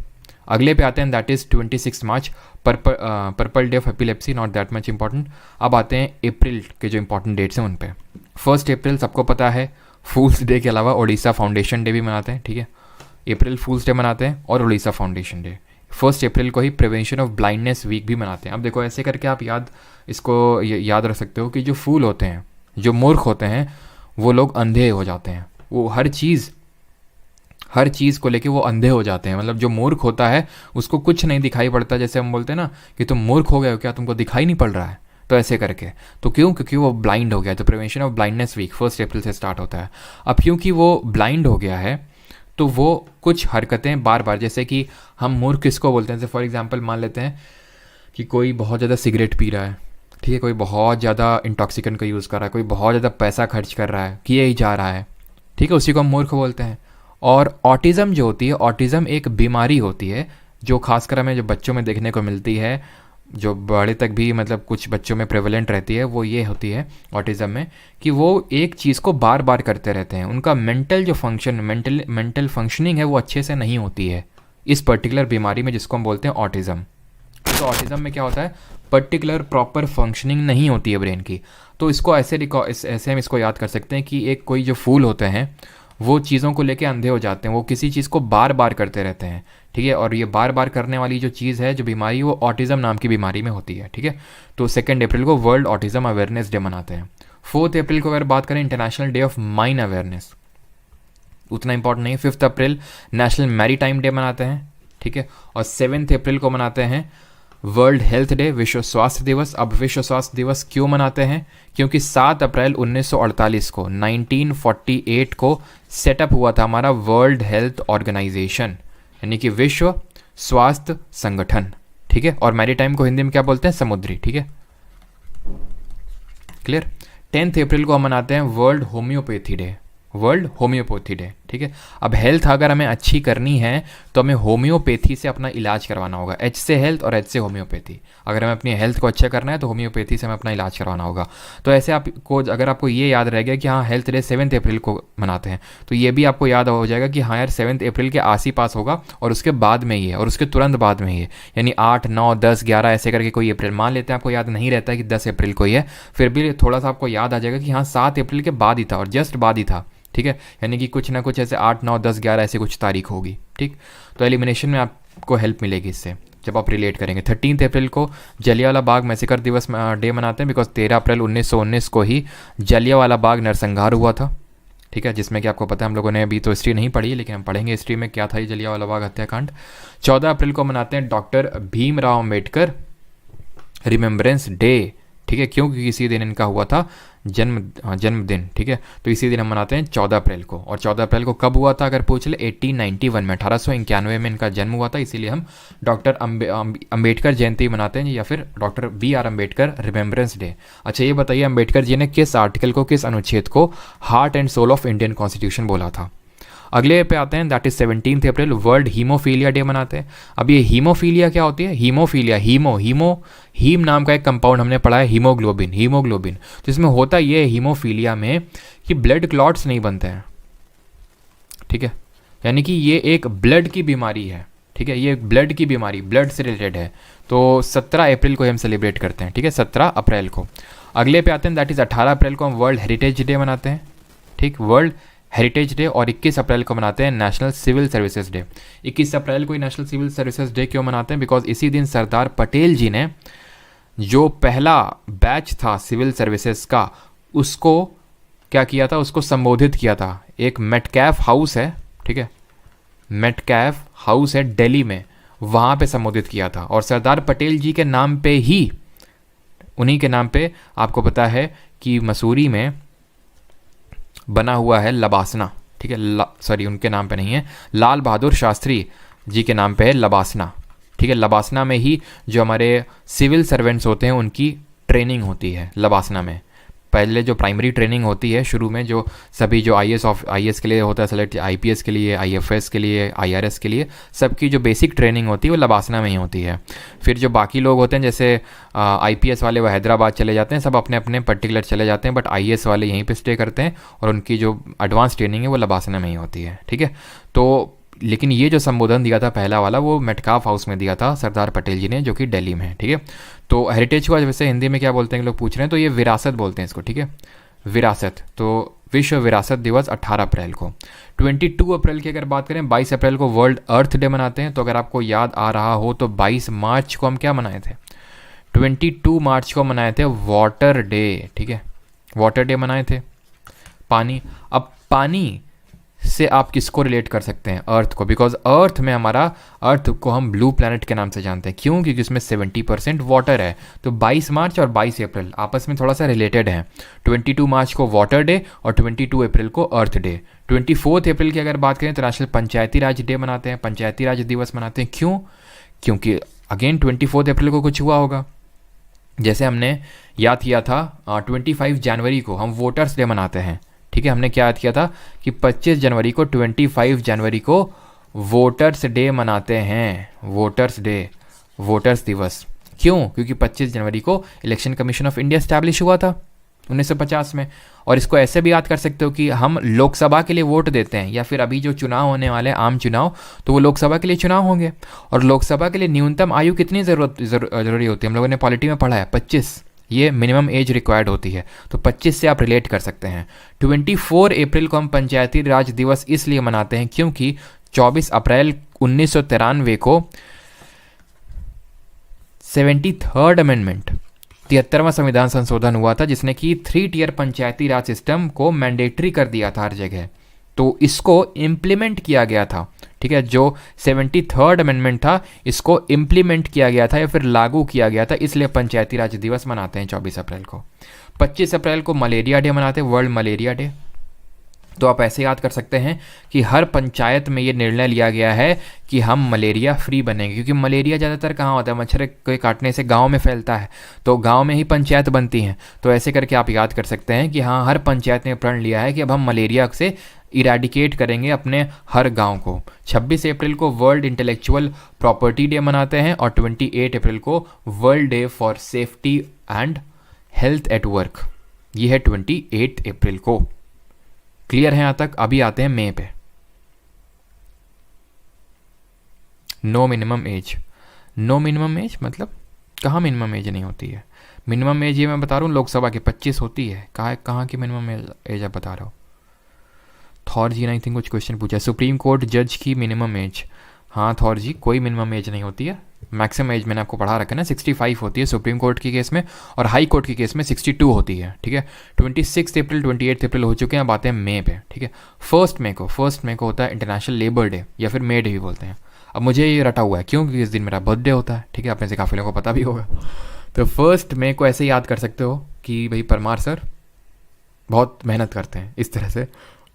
अगले पे आते हैं, that is 26 March, purple day of epilepsy, not that much important. अब आते हैं अप्रैल के जो इंपॉर्टेंट डेट्स हैं उन पे। 1 अप्रैल सबको पता है, फूल्स डे के अलावा ओडिशा फाउंडेशन डे भी मनाते हैं, ठीक है, अप्रैल फूल्स डे मनाते हैं और ओडिशा फाउंडेशन डे। 1 अप्रैल को ही प्रिवेंशन ऑफ ब्लाइंडनेस वीक भी मनाते हैं। अब देखो ऐसे करके आप इसको याद रख सकते हो कि जो फूल होते हैं, जो मूर्ख होते हैं, वो लोग अंधे हो जाते हैं, वो हर चीज़ को लेके वो अंधे हो जाते हैं। मतलब जो मूर्ख होता है उसको कुछ नहीं दिखाई पड़ता, जैसे हम बोलते हैं ना कि तुम मूर्ख हो गए हो क्या, तुमको दिखाई नहीं पड़ रहा है, तो ऐसे करके। तो क्यों? क्योंकि वो ब्लाइंड हो गया। तो प्रिवेंशन ऑफ ब्लाइंडनेस वीक 1 अप्रैल से स्टार्ट होता है। अब क्योंकि वो ब्लाइंड हो गया है तो वो कुछ हरकतें बार बार, जैसे कि हम मूर्ख किसको बोलते हैं, जैसे फॉर एग्जाम्पल मान लेते हैं कि कोई बहुत ज़्यादा सिगरेट पी रहा है, ठीक है, कोई बहुत ज़्यादा इंटॉक्सिकेंट का यूज़ कर रहा है, कोई बहुत ज़्यादा पैसा खर्च कर रहा है, किए ही जा रहा है, ठीक है, उसी को हम मूर्ख बोलते हैं। और ऑटिज़म जो होती है, ऑटिज़म एक बीमारी होती है जो खासकर हमें जो बच्चों में देखने को मिलती है, जो बड़े तक भी मतलब कुछ बच्चों में प्रेवलेंट रहती है, वो ये होती है ऑटिज़म में कि वो एक चीज़ को बार बार करते रहते हैं। उनका मेंटल जो फंक्शन, मेंटल फंक्शनिंग है वो अच्छे से नहीं होती है इस पर्टिकुलर बीमारी में, जिसको हम बोलते हैं ऑटिज़म। तो ऑटिज़म में क्या होता है, पर्टिकुलर प्रॉपर फंक्शनिंग नहीं होती है ब्रेन की। तो इसको ऐसे हम इसको याद कर सकते हैं कि एक कोई जो फूल होते हैं वो चीज़ों को लेके अंधे हो जाते हैं, वो किसी चीज़ को बार बार करते रहते हैं, ठीक है। और ये बार बार करने वाली जो चीज़ है, जो बीमारी, वो ऑटिज़म नाम की बीमारी में होती है, ठीक है। तो 2 अप्रैल को वर्ल्ड ऑटिज़म अवेयरनेस डे मनाते हैं। 4 अप्रैल को अगर बात करें, international day of mine awareness, उतना इंपॉर्टेंट नहीं है। 5 अप्रैल नेशनल मैरीटाइम डे मनाते हैं, ठीक है। और 7 अप्रैल को मनाते हैं वर्ल्ड हेल्थ डे, विश्व स्वास्थ्य दिवस। अब विश्व स्वास्थ्य दिवस क्यों मनाते हैं? क्योंकि 7 अप्रैल 1948 को, 1948 को सेटअप हुआ था हमारा वर्ल्ड हेल्थ ऑर्गेनाइजेशन, यानी कि विश्व स्वास्थ्य संगठन, ठीक है। और मैरीटाइम को हिंदी में क्या बोलते हैं? समुद्री, ठीक है, क्लियर। 10 अप्रैल को हम मनाते हैं world homeopathy day, world homeopathy day, ठीक है। अब हेल्थ अगर हमें अच्छी करनी है तो हमें होम्योपैथी से अपना इलाज करवाना होगा। एच से हेल्थ और एच से होम्योपैथी। अगर हमें अपनी हेल्थ को अच्छा करना है तो होम्योपैथी से हमें अपना इलाज करवाना होगा। तो ऐसे आपको, अगर आपको ये याद रह गया कि हाँ हेल्थ डे 7 अप्रैल को मनाते हैं, तो ये भी आपको याद हो जाएगा कि हाँ यार 7 अप्रैल के आस ही पास होगा और उसके बाद में ही है और उसके तुरंत बाद में ही है, यानी 8, 9, 10, 11 ऐसे करके कोई अप्रैल मान लेते हैं। आपको याद नहीं रहता है कि 10 अप्रैल को ही है, फिर भी थोड़ा सा आपको याद आ जाएगा कि हाँ 7 अप्रैल के बाद ही था और जस्ट बाद ही था, ठीक है। यानी कि कुछ ना कुछ ऐसे 8, 9, 10, 11 ऐसे कुछ तारीख होगी, ठीक। तो एलिमिनेशन में आपको हेल्प मिलेगी इससे जब आप रिलेट करेंगे। 13 अप्रैल को जलियांवाला बाग मैसेकर दिवस डे मनाते हैं, बिकॉज 13 अप्रैल 1919 को ही जलियांवाला बाग नरसंहार हुआ था, ठीक है। जिसमें कि आपको पता है, हम लोगों ने अभी तो हिस्ट्री नहीं पढ़ी लेकिन हम पढ़ेंगे हिस्ट्री में क्या था ये जलियांवाला बाग हत्याकांड। 14 अप्रैल को मनाते हैं doctor Bhimrao Ambedkar remembrance day, ठीक है। क्यों? क्योंकि इसी दिन इनका हुआ था जन्मदिन, ठीक है। तो इसी दिन हम मनाते हैं 14 अप्रैल को। और 14 अप्रैल को कब हुआ था अगर पूछ ले, 1891 में, 1891 में इनका जन्म हुआ था। इसीलिए हम डॉक्टर अम्बेडकर जयंती मनाते हैं, या फिर doctor BR Ambedkar remembrance day. अच्छा ये बताइए, अम्बेडकर जी ने किस आर्टिकल को, किस अनुच्छेद को heart and soul of Indian constitution बोला था? अगले पे आते हैं, that is 17 April world haemophilia day मनाते हैं। अब ये हीमोफीलिया क्या होती है? हीमोफीलिया, हीम नाम का एक कंपाउंड हमने पढ़ा है, हीमोग्लोबिन। तो इसमें होता ये है हीमोफीलिया में कि ब्लड क्लॉट्स नहीं बनते हैं, ठीक है। यानी कि ये एक ब्लड की बीमारी है, ठीक है। ये एक ब्लड की बीमारी, ब्लड से रिलेटेड है। तो 17 अप्रैल को हम सेलिब्रेट करते हैं, ठीक है, 17 अप्रैल को। अगले पे आते हैं, दैट इज 18 अप्रैल को हम वर्ल्ड हेरिटेज डे मनाते हैं, ठीक, वर्ल्ड हेरिटेज डे। और 21 अप्रैल को मनाते हैं नेशनल सिविल सर्विसेज डे। 21 अप्रैल को ही नेशनल सिविल सर्विसेज डे क्यों मनाते हैं? बिकॉज इसी दिन सरदार पटेल जी ने जो पहला बैच था सिविल सर्विसेज का, उसको क्या किया था? उसको संबोधित किया था। एक मेटकैफ हाउस है, ठीक है, मेटकैफ हाउस है दिल्ली में, वहाँ पे संबोधित किया था। और सरदार पटेल जी के नाम पे ही, उन्हीं के नाम पे आपको पता है कि मसूरी में बना हुआ है लबासना, ठीक है, सॉरी उनके नाम पे नहीं है, लाल बहादुर शास्त्री जी के नाम पे है लबासना, ठीक है। लबासना में ही जो हमारे सिविल सर्वेंट्स होते हैं उनकी ट्रेनिंग होती है लबासना में। पहले जो प्राइमरी ट्रेनिंग होती है शुरू में, जो सभी जो IAS के लिए होता है सेलेक्ट, IPS के लिए, IFS के लिए, IRS के लिए, सबकी जो बेसिक ट्रेनिंग होती है वो लबासना में ही होती है। फिर जो बाकी लोग होते हैं जैसे IPS वाले वो हैदराबाद चले जाते हैं, सब अपने अपने पर्टिकुलर चले जाते हैं, बट IAS वाले यहीं पे स्टे करते हैं और उनकी जो एडवांस ट्रेनिंग है वो लबासना में ही होती है, ठीक है। तो लेकिन ये जो संबोधन दिया था पहला वाला, वो मेटकाफ हाउस में दिया था सरदार पटेल जी ने, जो कि दिल्ली में है, ठीक है। तो हेरिटेज को वैसे हिंदी में क्या बोलते हैं लोग पूछ रहे हैं, तो ये विरासत बोलते हैं इसको, ठीक है, विरासत। तो विश्व विरासत दिवस 18 अप्रैल को। 22 अप्रैल की अगर बात करें, 22 अप्रैल को वर्ल्ड अर्थ डे मनाते हैं। तो अगर आपको याद आ रहा हो तो 22 मार्च को हम क्या मनाए थे? 22 मार्च को मनाए थे वाटर डे, ठीक है, वाटर डे मनाए थे, पानी। अब पानी से आप किसको रिलेट कर सकते हैं? अर्थ को, बिकॉज अर्थ में हमारा, अर्थ को हम ब्लू प्लैनेट के नाम से जानते हैं। क्यों? क्योंकि उसमें 70% वाटर है। तो 22 मार्च और 22 अप्रैल आपस में थोड़ा सा रिलेटेड हैं। 22 मार्च को वाटर डे और 22 अप्रैल को अर्थ डे। 24 अप्रैल की अगर बात करें तो नेशनल पंचायती राज डे मनाते हैं, पंचायती राज दिवस मनाते हैं। क्यों? क्योंकि अगेन 24 अप्रैल को कुछ हुआ होगा। जैसे हमने याद किया था 25 जनवरी को हम वोटर्स डे मनाते हैं, ठीक है। हमने क्या याद किया था कि 25 जनवरी को, 25 जनवरी को वोटर्स डे मनाते हैं, वोटर्स डे, वोटर्स दिवस। क्यों? क्योंकि 25 जनवरी को election commission of India establish हुआ था 1950 में। और इसको ऐसे भी याद कर सकते हो कि हम लोकसभा के लिए वोट देते हैं, या फिर अभी जो चुनाव होने वाले हैं आम चुनाव, तो वो लोकसभा के लिए चुनाव होंगे। और लोकसभा के लिए न्यूनतम आयु कितनी जरूरी होती है? हम लोगों ने पॉलिटी में पढ़ा है 25, ये मिनिमम एज रिक्वायर्ड होती है। तो 25 से आप रिलेट कर सकते हैं। 24 अप्रैल को हम पंचायती राज दिवस इसलिए मनाते हैं क्योंकि 24 अप्रैल 1993 को 73rd अमेंडमेंट, 73वां संविधान संशोधन हुआ था, जिसने कि 3 टियर पंचायती राज सिस्टम को मैंडेटरी कर दिया था हर जगह। तो इसको इम्प्लीमेंट किया गया था, ठीक है। जो 73rd अमेंडमेंट था, इसको इम्प्लीमेंट किया गया था या फिर लागू किया गया था, इसलिए पंचायती राज दिवस मनाते हैं 24 अप्रैल को। 25 अप्रैल को मलेरिया डे मनाते हैं, वर्ल्ड मलेरिया डे। तो आप ऐसे याद कर सकते हैं कि हर पंचायत में ये निर्णय लिया गया है कि हम मलेरिया फ्री बनेंगे, क्योंकि मलेरिया ज़्यादातर कहाँ होता है, मच्छर के काटने से गांव में फैलता है, तो गांव में ही पंचायत बनती हैं। तो ऐसे करके आप याद कर सकते हैं कि हाँ, हर पंचायत ने प्रण लिया है कि अब हम मलेरिया से इरेडिकेट करेंगे अपने हर गांव को। 26 अप्रैल को वर्ल्ड इंटेलेक्चुअल प्रॉपर्टी डे मनाते हैं और 28 अप्रैल को world day for safety and health at work, ये है 28 अप्रैल को। क्लियर है यहाँ तक? अभी आते हैं मई पे। No minimum age. No minimum age मतलब कहाँ मिनिमम एज नहीं होती है? मिनिमम एज ये मैं बता रहा हूँ लोकसभा की 25 होती है। कहाँ की मिनिमम एज आप बता रहे हो? थॉर जी ने आई थिंक कुछ क्वेश्चन पूछा है। सुप्रीम कोर्ट जज की मिनिमम एज, हाँ थॉर जी, कोई मिनिमम एज नहीं होती है। मैक्सिमम एज मैंने आपको पढ़ा रखा है ना, 65 होती है सुप्रीम कोर्ट के केस में, और हाई कोर्ट के केस में 62 होती है। ठीक है, 26 अप्रैल 28 अप्रैल हो चुके हैं, अब आते हैं मई पे। ठीक है, फर्स्ट मई को होता है इंटरनेशनल लेबर डे, या फिर मे डे भी बोलते हैं। अब मुझे ये रटा हुआ है क्योंकि इस दिन मेरा बर्थडे होता है। ठीक है, अपने से काफ़ी लोगों को पता भी होगा। तो फर्स्ट मई को ऐसे याद कर सकते हो कि भाई परमार सर बहुत मेहनत करते हैं, इस तरह से।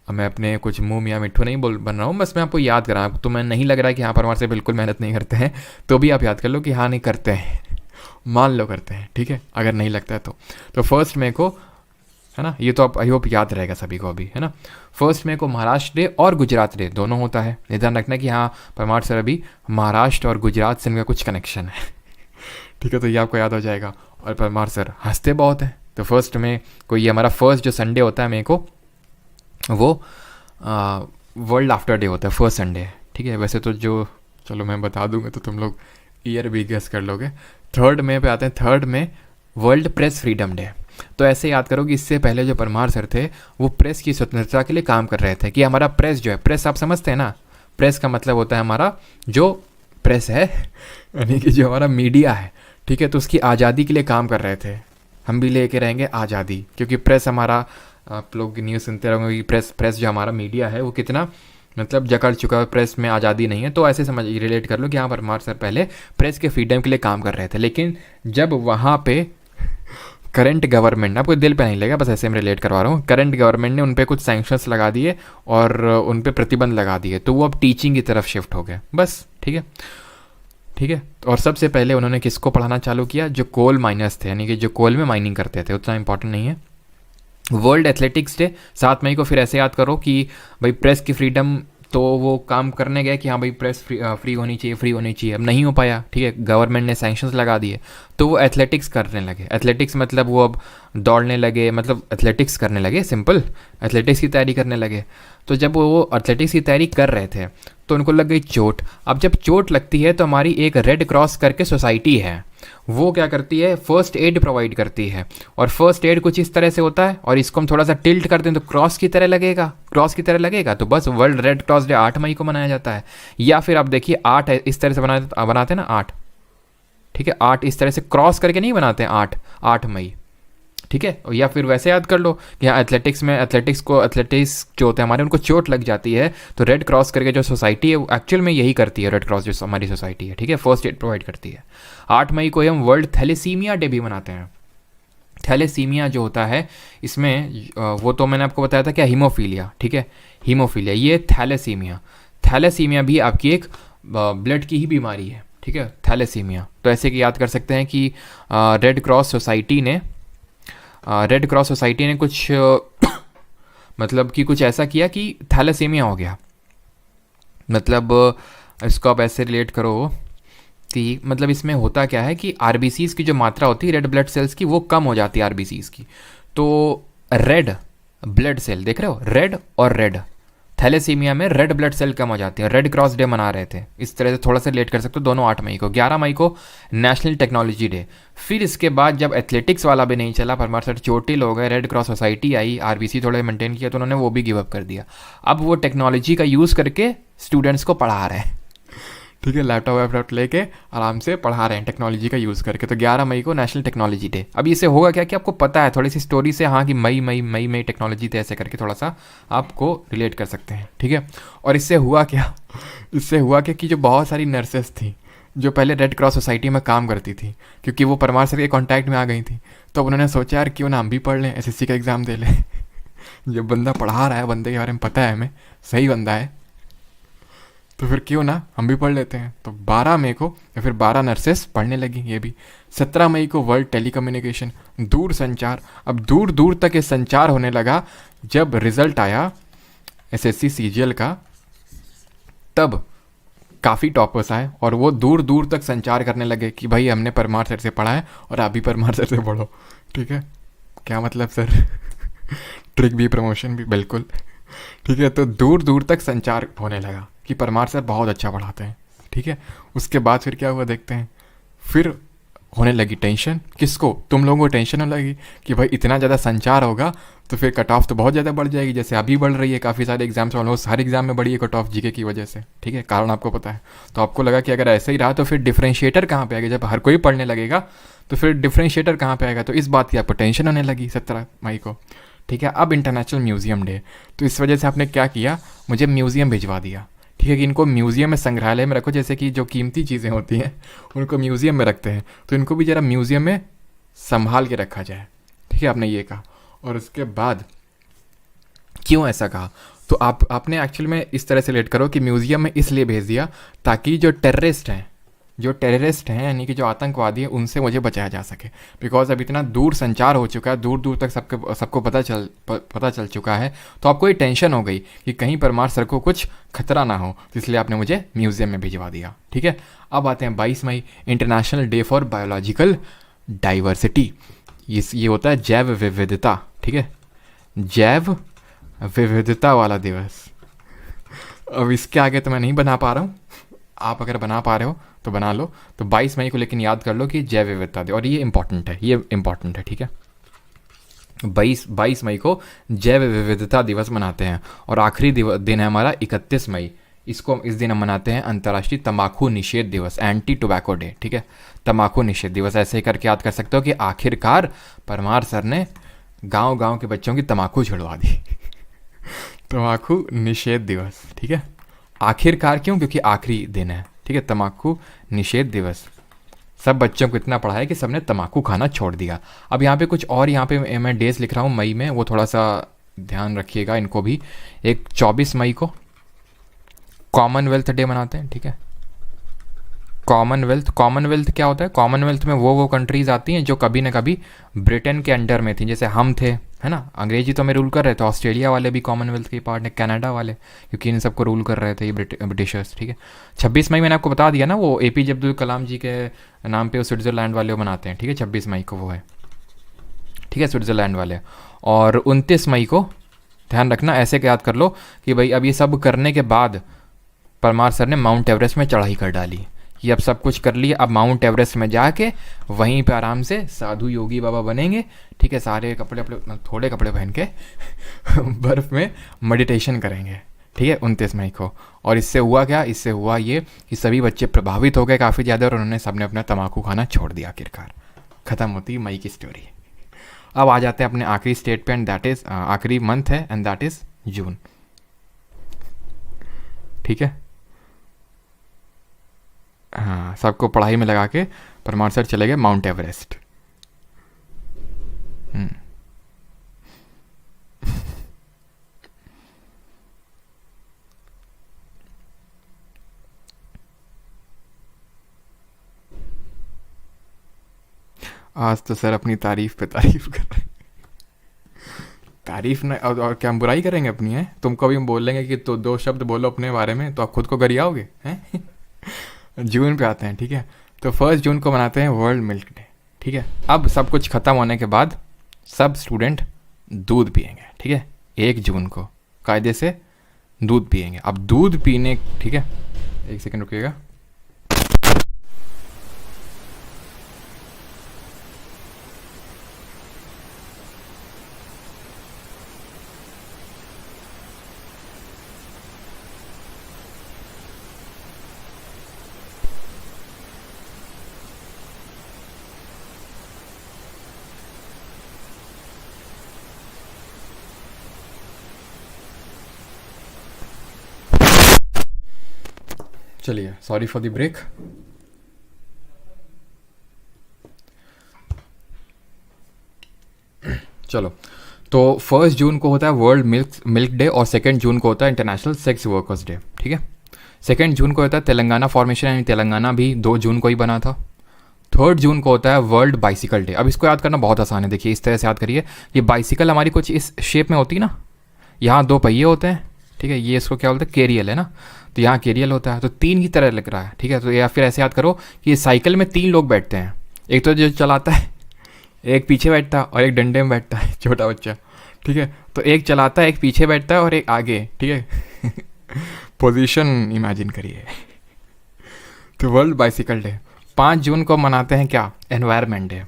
अब मैं अपने कुछ मुँह मियाँ मिट्ठू नहीं बन रहा हूँ, बस मैं आपको याद कर रहा हूँ। तो मैं नहीं लग रहा है कि हाँ परमार से बिल्कुल मेहनत नहीं करते हैं, तो भी आप याद कर लो कि हाँ नहीं करते हैं, मान लो करते हैं। ठीक है, अगर नहीं लगता है तो फर्स्ट मई को, है ना, ये तो आप आई होप याद रहेगा सभी को अभी, है ना। फर्स्ट मई को महाराष्ट्र डे और गुजरात डे दोनों होता है। ध्यान रखना कि हाँ परमार सर अभी महाराष्ट्र और गुजरात से इनका कुछ कनेक्शन है। ठीक है, तो ये आपको याद हो जाएगा। और परमार सर हंसते बहुत हैं, तो फर्स्ट मई को ये हमारा फर्स्ट जो संडे होता है मई को, वो वर्ल्ड आफ्टर डे होता है, फर्स्ट संडे। ठीक है, वैसे तो जो, चलो मैं बता दूंगा तो तुम लोग ईयर भी गेस कर लोगे। थर्ड मई पे आते हैं। थर्ड में वर्ल्ड प्रेस फ्रीडम डे। तो ऐसे याद करो कि इससे पहले जो परमार सर थे वो प्रेस की स्वतंत्रता के लिए काम कर रहे थे, कि हमारा प्रेस जो है, प्रेस आप समझते हैं ना, प्रेस का मतलब होता है हमारा जो प्रेस है, यानी कि जो हमारा मीडिया है। ठीक है, तो उसकी आज़ादी के लिए काम कर रहे थे। हम भी लेके रहेंगे आज़ादी, क्योंकि प्रेस हमारा, आप लोग न्यूज़ सुनते रहोगे कि प्रेस जो हमारा मीडिया है वो कितना मतलब जकड़ चुका है, प्रेस में आज़ादी नहीं है। तो ऐसे समझ रिलेट कर लो कि हाँ परमार सर पहले प्रेस के फ्रीडम के लिए काम कर रहे थे, लेकिन जब वहाँ पे करंट गवर्नमेंट, आपको दिल पे नहीं लगेगा, बस ऐसे में रिलेट करवा रहा हूँ, करंट गवर्नमेंट ने उन पर कुछ सैंक्शंस लगा दिए और उन पर प्रतिबंध लगा दिए, तो वो अब टीचिंग की तरफ शिफ्ट हो गए बस। ठीक है, ठीक है। और सबसे पहले उन्होंने किसको पढ़ाना चालू किया? जो कोल माइनर्स थे, यानी कि जो कोल में माइनिंग करते थे। उतना इंपॉर्टेंट नहीं है। वर्ल्ड एथलेटिक्स डे 7 मई को, फिर ऐसे याद करो कि भाई प्रेस की फ्रीडम, तो वो काम करने गए कि हाँ भाई प्रेस फ्री होनी चाहिए, अब नहीं हो पाया। ठीक है, गवर्नमेंट ने सैंक्शंस लगा दिए, तो वो एथलेटिक्स करने लगे। एथलेटिक्स मतलब वो अब दौड़ने लगे, मतलब एथलेटिक्स करने लगे, सिंपल एथलेटिक्स की तैयारी करने लगे। तो जब वो एथलेटिक्स की तैयारी कर रहे थे तो उनको लग गई चोट। अब जब चोट लगती है तो हमारी एक रेड क्रॉस करके सोसाइटी है, वो क्या करती है, फर्स्ट एड प्रोवाइड करती है। और फर्स्ट एड कुछ इस तरह से होता है, और इसको हम थोड़ा सा टिल्ट कर दें तो क्रॉस की तरह लगेगा। तो बस वर्ल्ड रेड क्रॉस डे 8 मई को मनाया जाता है। या फिर आप देखिए 8 इस तरह से बनाते हैं ना 8, ठीक है, 8 इस तरह से क्रॉस करके नहीं बनाते हैं, 8 मई। ठीक है, या फिर वैसे याद कर लो कि हाँ एथलेटिक्स जो होते हैं हमारे, उनको चोट लग जाती है तो रेड क्रॉस करके जो सोसाइटी है वो एक्चुअल में यही करती है, रेड क्रॉस जो हमारी सोसाइटी है। ठीक है, फर्स्ट एड प्रोवाइड करती है। 8 मई को हम वर्ल्ड थैलेसीमिया डे भी मनाते हैं। थैलेसीमिया जो होता है इसमें वो तो मैंने आपको बताया था क्या, हीमोफीलिया। ठीक है, हीमोफीलिया, ये थैलेसीमिया भी आपकी एक ब्लड की ही बीमारी है। ठीक है, थैलेसीमिया। तो ऐसे कि याद कर सकते हैं कि रेड क्रॉस सोसाइटी ने कुछ मतलब कि कुछ ऐसा किया कि थैलेसीमिया हो गया। मतलब इसको आप ऐसे रिलेट करो कि मतलब इसमें होता क्या है कि आरबीसीज़ की जो मात्रा होती है रेड ब्लड सेल्स की, वो कम हो जाती है आरबीसीज़ की। तो रेड ब्लड सेल देख रहे हो, रेड और रेड, थैलेसीमिया में रेड ब्लड सेल कम हो जाती है। रेड क्रॉस डे मना रहे थे, इस तरह से थोड़ा सा रिलेट कर सकते हो दोनों। 8 मई को, 11 मई को नेशनल टेक्नोलॉजी डे। फिर इसके बाद जब एथलेटिक्स वाला भी नहीं चला, परमार सर चोटिल हो गए, red cross society I, RBC थोड़े मेंटेन किया, तो उन्होंने वो भी गिव अप कर दिया। अब वो टेक्नोलॉजी का यूज़ करके स्टूडेंट्स को पढ़ा रहे हैं। ठीक है, लैपटॉप लेके आराम से पढ़ा रहे हैं टेक्नोलॉजी का यूज़ करके। तो 11 मई को नेशनल टेक्नोलॉजी डे। अब इससे होगा क्या कि आपको पता है थोड़ी सी स्टोरी से, हाँ कि मई में टेक्नोलॉजी डे, ऐसे करके थोड़ा सा आपको रिलेट कर सकते हैं। ठीक है, और इससे हुआ क्या कि जो बहुत सारी नर्सेस थी जो पहले रेड क्रॉस सोसाइटी में काम करती थी, क्योंकि वो परमार सर के कॉन्टैक्ट में आ गई थी, तो उन्होंने सोचा यार क्यों ना हम भी पढ़ लें, एसएससी का एग्ज़ाम दे लें। जब बंदा पढ़ा रहा है, बंदे के बारे में पता है हमें, सही बंदा है, तो फिर क्यों ना हम भी पढ़ लेते हैं। तो 12 मई को या फिर 12 नर्सेस पढ़ने लगी ये भी। 17 मई को वर्ल्ड टेलीकम्युनिकेशन, दूर संचार। अब दूर दूर तक ये संचार होने लगा जब रिजल्ट आया एसएससी सीजीएल का, तब काफ़ी टॉपर्स आए और वो दूर दूर तक संचार करने लगे कि भाई हमने परमार सर से पढ़ा है और आप भी परमार सर से पढ़ो। ठीक है, क्या मतलब सर? ट्रिक भी, प्रमोशन भी, बिल्कुल। ठीक है, तो दूर दूर तक संचार होने लगा कि परमार सर बहुत अच्छा पढ़ाते हैं। ठीक है, उसके बाद फिर क्या हुआ देखते हैं। फिर होने लगी टेंशन, किसको? तुम लोगों को टेंशन होने लगी कि भाई इतना ज़्यादा संचार होगा तो फिर कट ऑफ तो बहुत ज़्यादा बढ़ जाएगी, जैसे अभी बढ़ रही है। काफ़ी सारे एग्जाम्स, ऑलमोस्ट हर एग्जाम में बढ़ी है कट ऑफ जीके की वजह से। ठीक है, कारण आपको पता है। तो आपको लगा कि अगर ऐसे ही रहा तो फिर डिफ्रेंशिएटर कहाँ पे आएगा? जब हर कोई पढ़ने लगेगा तो फिर डिफ्रेंशिएटर कहाँ पे आएगा? तो इस बात की आपको टेंशन होने लगी 17 मई को। ठीक है, अब इंटरनेशनल म्यूज़ियम डे, तो इस वजह से आपने क्या किया, मुझे म्यूज़ियम भिजवा दिया। ठीक है, कि इनको म्यूज़ियम में, संग्रहालय में रखो, जैसे कि जो कीमती चीज़ें होती हैं उनको म्यूज़ियम में रखते हैं, तो इनको भी ज़रा म्यूज़ियम में संभाल के रखा जाए। ठीक है, आपने ये कहा। और उसके बाद क्यों ऐसा कहा, तो आपने एक्चुअल में इस तरह से रिलेट करो कि म्यूज़ियम में इसलिए भेज दिया ताकि जो टेररिस्ट हैं यानी कि जो आतंकवादी हैं, उनसे मुझे बचाया जा सके। बिकॉज अब इतना दूर संचार हो चुका है, दूर दूर तक सबको पता चल चुका है, तो आपको ये टेंशन हो गई कि कहीं परमार सर को कुछ खतरा ना हो, तो इसलिए आपने मुझे म्यूज़ियम में भिजवा दिया। ठीक है, अब आते हैं 22 मई, international day for biological diversity. ये होता है जैव विविधता। ठीक है, जैव विविधता वाला दिवस। अब इसके आगे तो मैं नहीं बना पा रहा हूँ, आप अगर बना पा रहे हो तो बना लो। तो 22 मई को लेकिन याद कर लो कि जैव विविधता दिवस, और ये इंपॉर्टेंट है। ठीक है, 22 मई को जैव विविधता दिवस मनाते हैं। और आखिरी दिन है हमारा 31 मई, इस दिन हम मनाते हैं अंतर्राष्ट्रीय तंबाकू निषेध दिवस, एंटी टोबैको डे। ठीक है, तंबाकू निषेध दिवस ऐसे ही करके याद कर सकते हो कि आखिरकार परमार सर ने गांव गांव के बच्चों की तंबाकू छुड़वा दी। तंबाकू निषेध दिवस। ठीक है, आखिरकार क्यों? क्योंकि आखिरी दिन है। ठीक है, तंबाकू निषेध दिवस, सब बच्चों को इतना पढ़ा है कि सबने तंबाकू खाना छोड़ दिया। अब यहाँ पे कुछ और, यहाँ पे मैं डेज लिख रहा हूँ मई में, वो थोड़ा सा ध्यान रखिएगा इनको भी। एक 24 मई को कॉमनवेल्थ डे मनाते हैं। ठीक है, कॉमनवेल्थ क्या होता है? कॉमनवेल्थ में वो कंट्रीज़ आती हैं जो कभी ना कभी ब्रिटेन के अंडर में थी, जैसे हम थे, है ना। अंग्रेजी तो में रूल कर रहे थे, ऑस्ट्रेलिया वाले भी कॉमनवेल्थ के पार्ट है, कनाडा वाले, क्योंकि इन सबको रूल कर रहे थे ये ब्रिटिशर्स। ठीक है, 26 मई मैंने आपको बता दिया ना, वो एपीजे अब्दुल कलाम जी के नाम पे वो स्विट्ज़रलैंड वाले वो मनाते हैं। ठीक है, 26 मई को वो है। ठीक है, स्विट्ज़रलैंड वाले। और 29 मई को ध्यान रखना, ऐसे याद कर लो कि भाई अब ये सब करने के बाद परमार सर ने माउंट एवरेस्ट में चढ़ाई कर डाली कि अब सब कुछ कर लिया, अब माउंट एवरेस्ट में जाके वहीं पे आराम से साधु योगी बाबा बनेंगे। ठीक है, सारे कपड़े थोड़े कपड़े पहन के बर्फ़ में मेडिटेशन करेंगे। ठीक है, 29 मई को। और इससे हुआ क्या? इससे हुआ ये कि सभी बच्चे प्रभावित हो गए काफ़ी ज़्यादा, और उन्होंने सबने अपना तम्बाकू खाना छोड़ दिया। आखिरकार ख़त्म होती मई की स्टोरी। अब आ जाते हैं अपने आखिरी स्टेट पे, एंड दैट इज़ आखिरी मंथ है, एंड दैट इज़ जून। ठीक है, हाँ, सबको पढ़ाई में लगा के परमार सर चले गए माउंट एवरेस्ट। आज तो सर अपनी तारीफ पे तारीफ कर रहे हैं। तारीफ ना, और क्या हम बुराई करेंगे अपनी? है, तुमको भी हम बोल लेंगे कि तो 2 शब्द बोलो अपने बारे में, तो आप खुद को गरियाओगे हैं? जून पे आते हैं। ठीक है, तो 1 जून को मनाते हैं वर्ल्ड मिल्क डे। ठीक है, अब सब कुछ ख़त्म होने के बाद सब स्टूडेंट दूध पियेंगे। ठीक है, 1 जून को कायदे से दूध पियेंगे। अब दूध पीने, ठीक है, 1 सेकंड रुकिएगा। चलिए, सॉरी फॉर द ब्रेक। चलो, तो 1 जून को होता है वर्ल्ड मिल्क मिल्क डे और 2 जून को होता है इंटरनेशनल सेक्स वर्कर्स डे, ठीक है। 2 जून को होता है तेलंगाना फॉर्मेशन, यानी तेलंगाना भी 2 जून को ही बना था। 3 जून को होता है वर्ल्ड बाइसिकल डे। अब इसको याद करना बहुत आसान है, देखिए इस तरह से याद करिए। ये बाइसिकल हमारी कुछ इस शेप में होती है ना, यहाँ 2 पहिए होते हैं, ठीक है, ये इसको क्या बोलते हैं, केरियल है ना, तो यहाँ केरियल होता है, तो 3 की तरह लग रहा है, ठीक है। तो या फिर ऐसे याद करो कि ये साइकिल में 3 लोग बैठते हैं, एक तो जो चलाता है, एक पीछे बैठता है और एक डंडे में बैठता है छोटा बच्चा, ठीक है। तो एक चलाता है, एक पीछे बैठता है और एक आगे, ठीक है पोजीशन इमेजिन करिए। तो वर्ल्ड बाइसिकल डे 5 जून को मनाते हैं क्या, एनवायरनमेंट डे।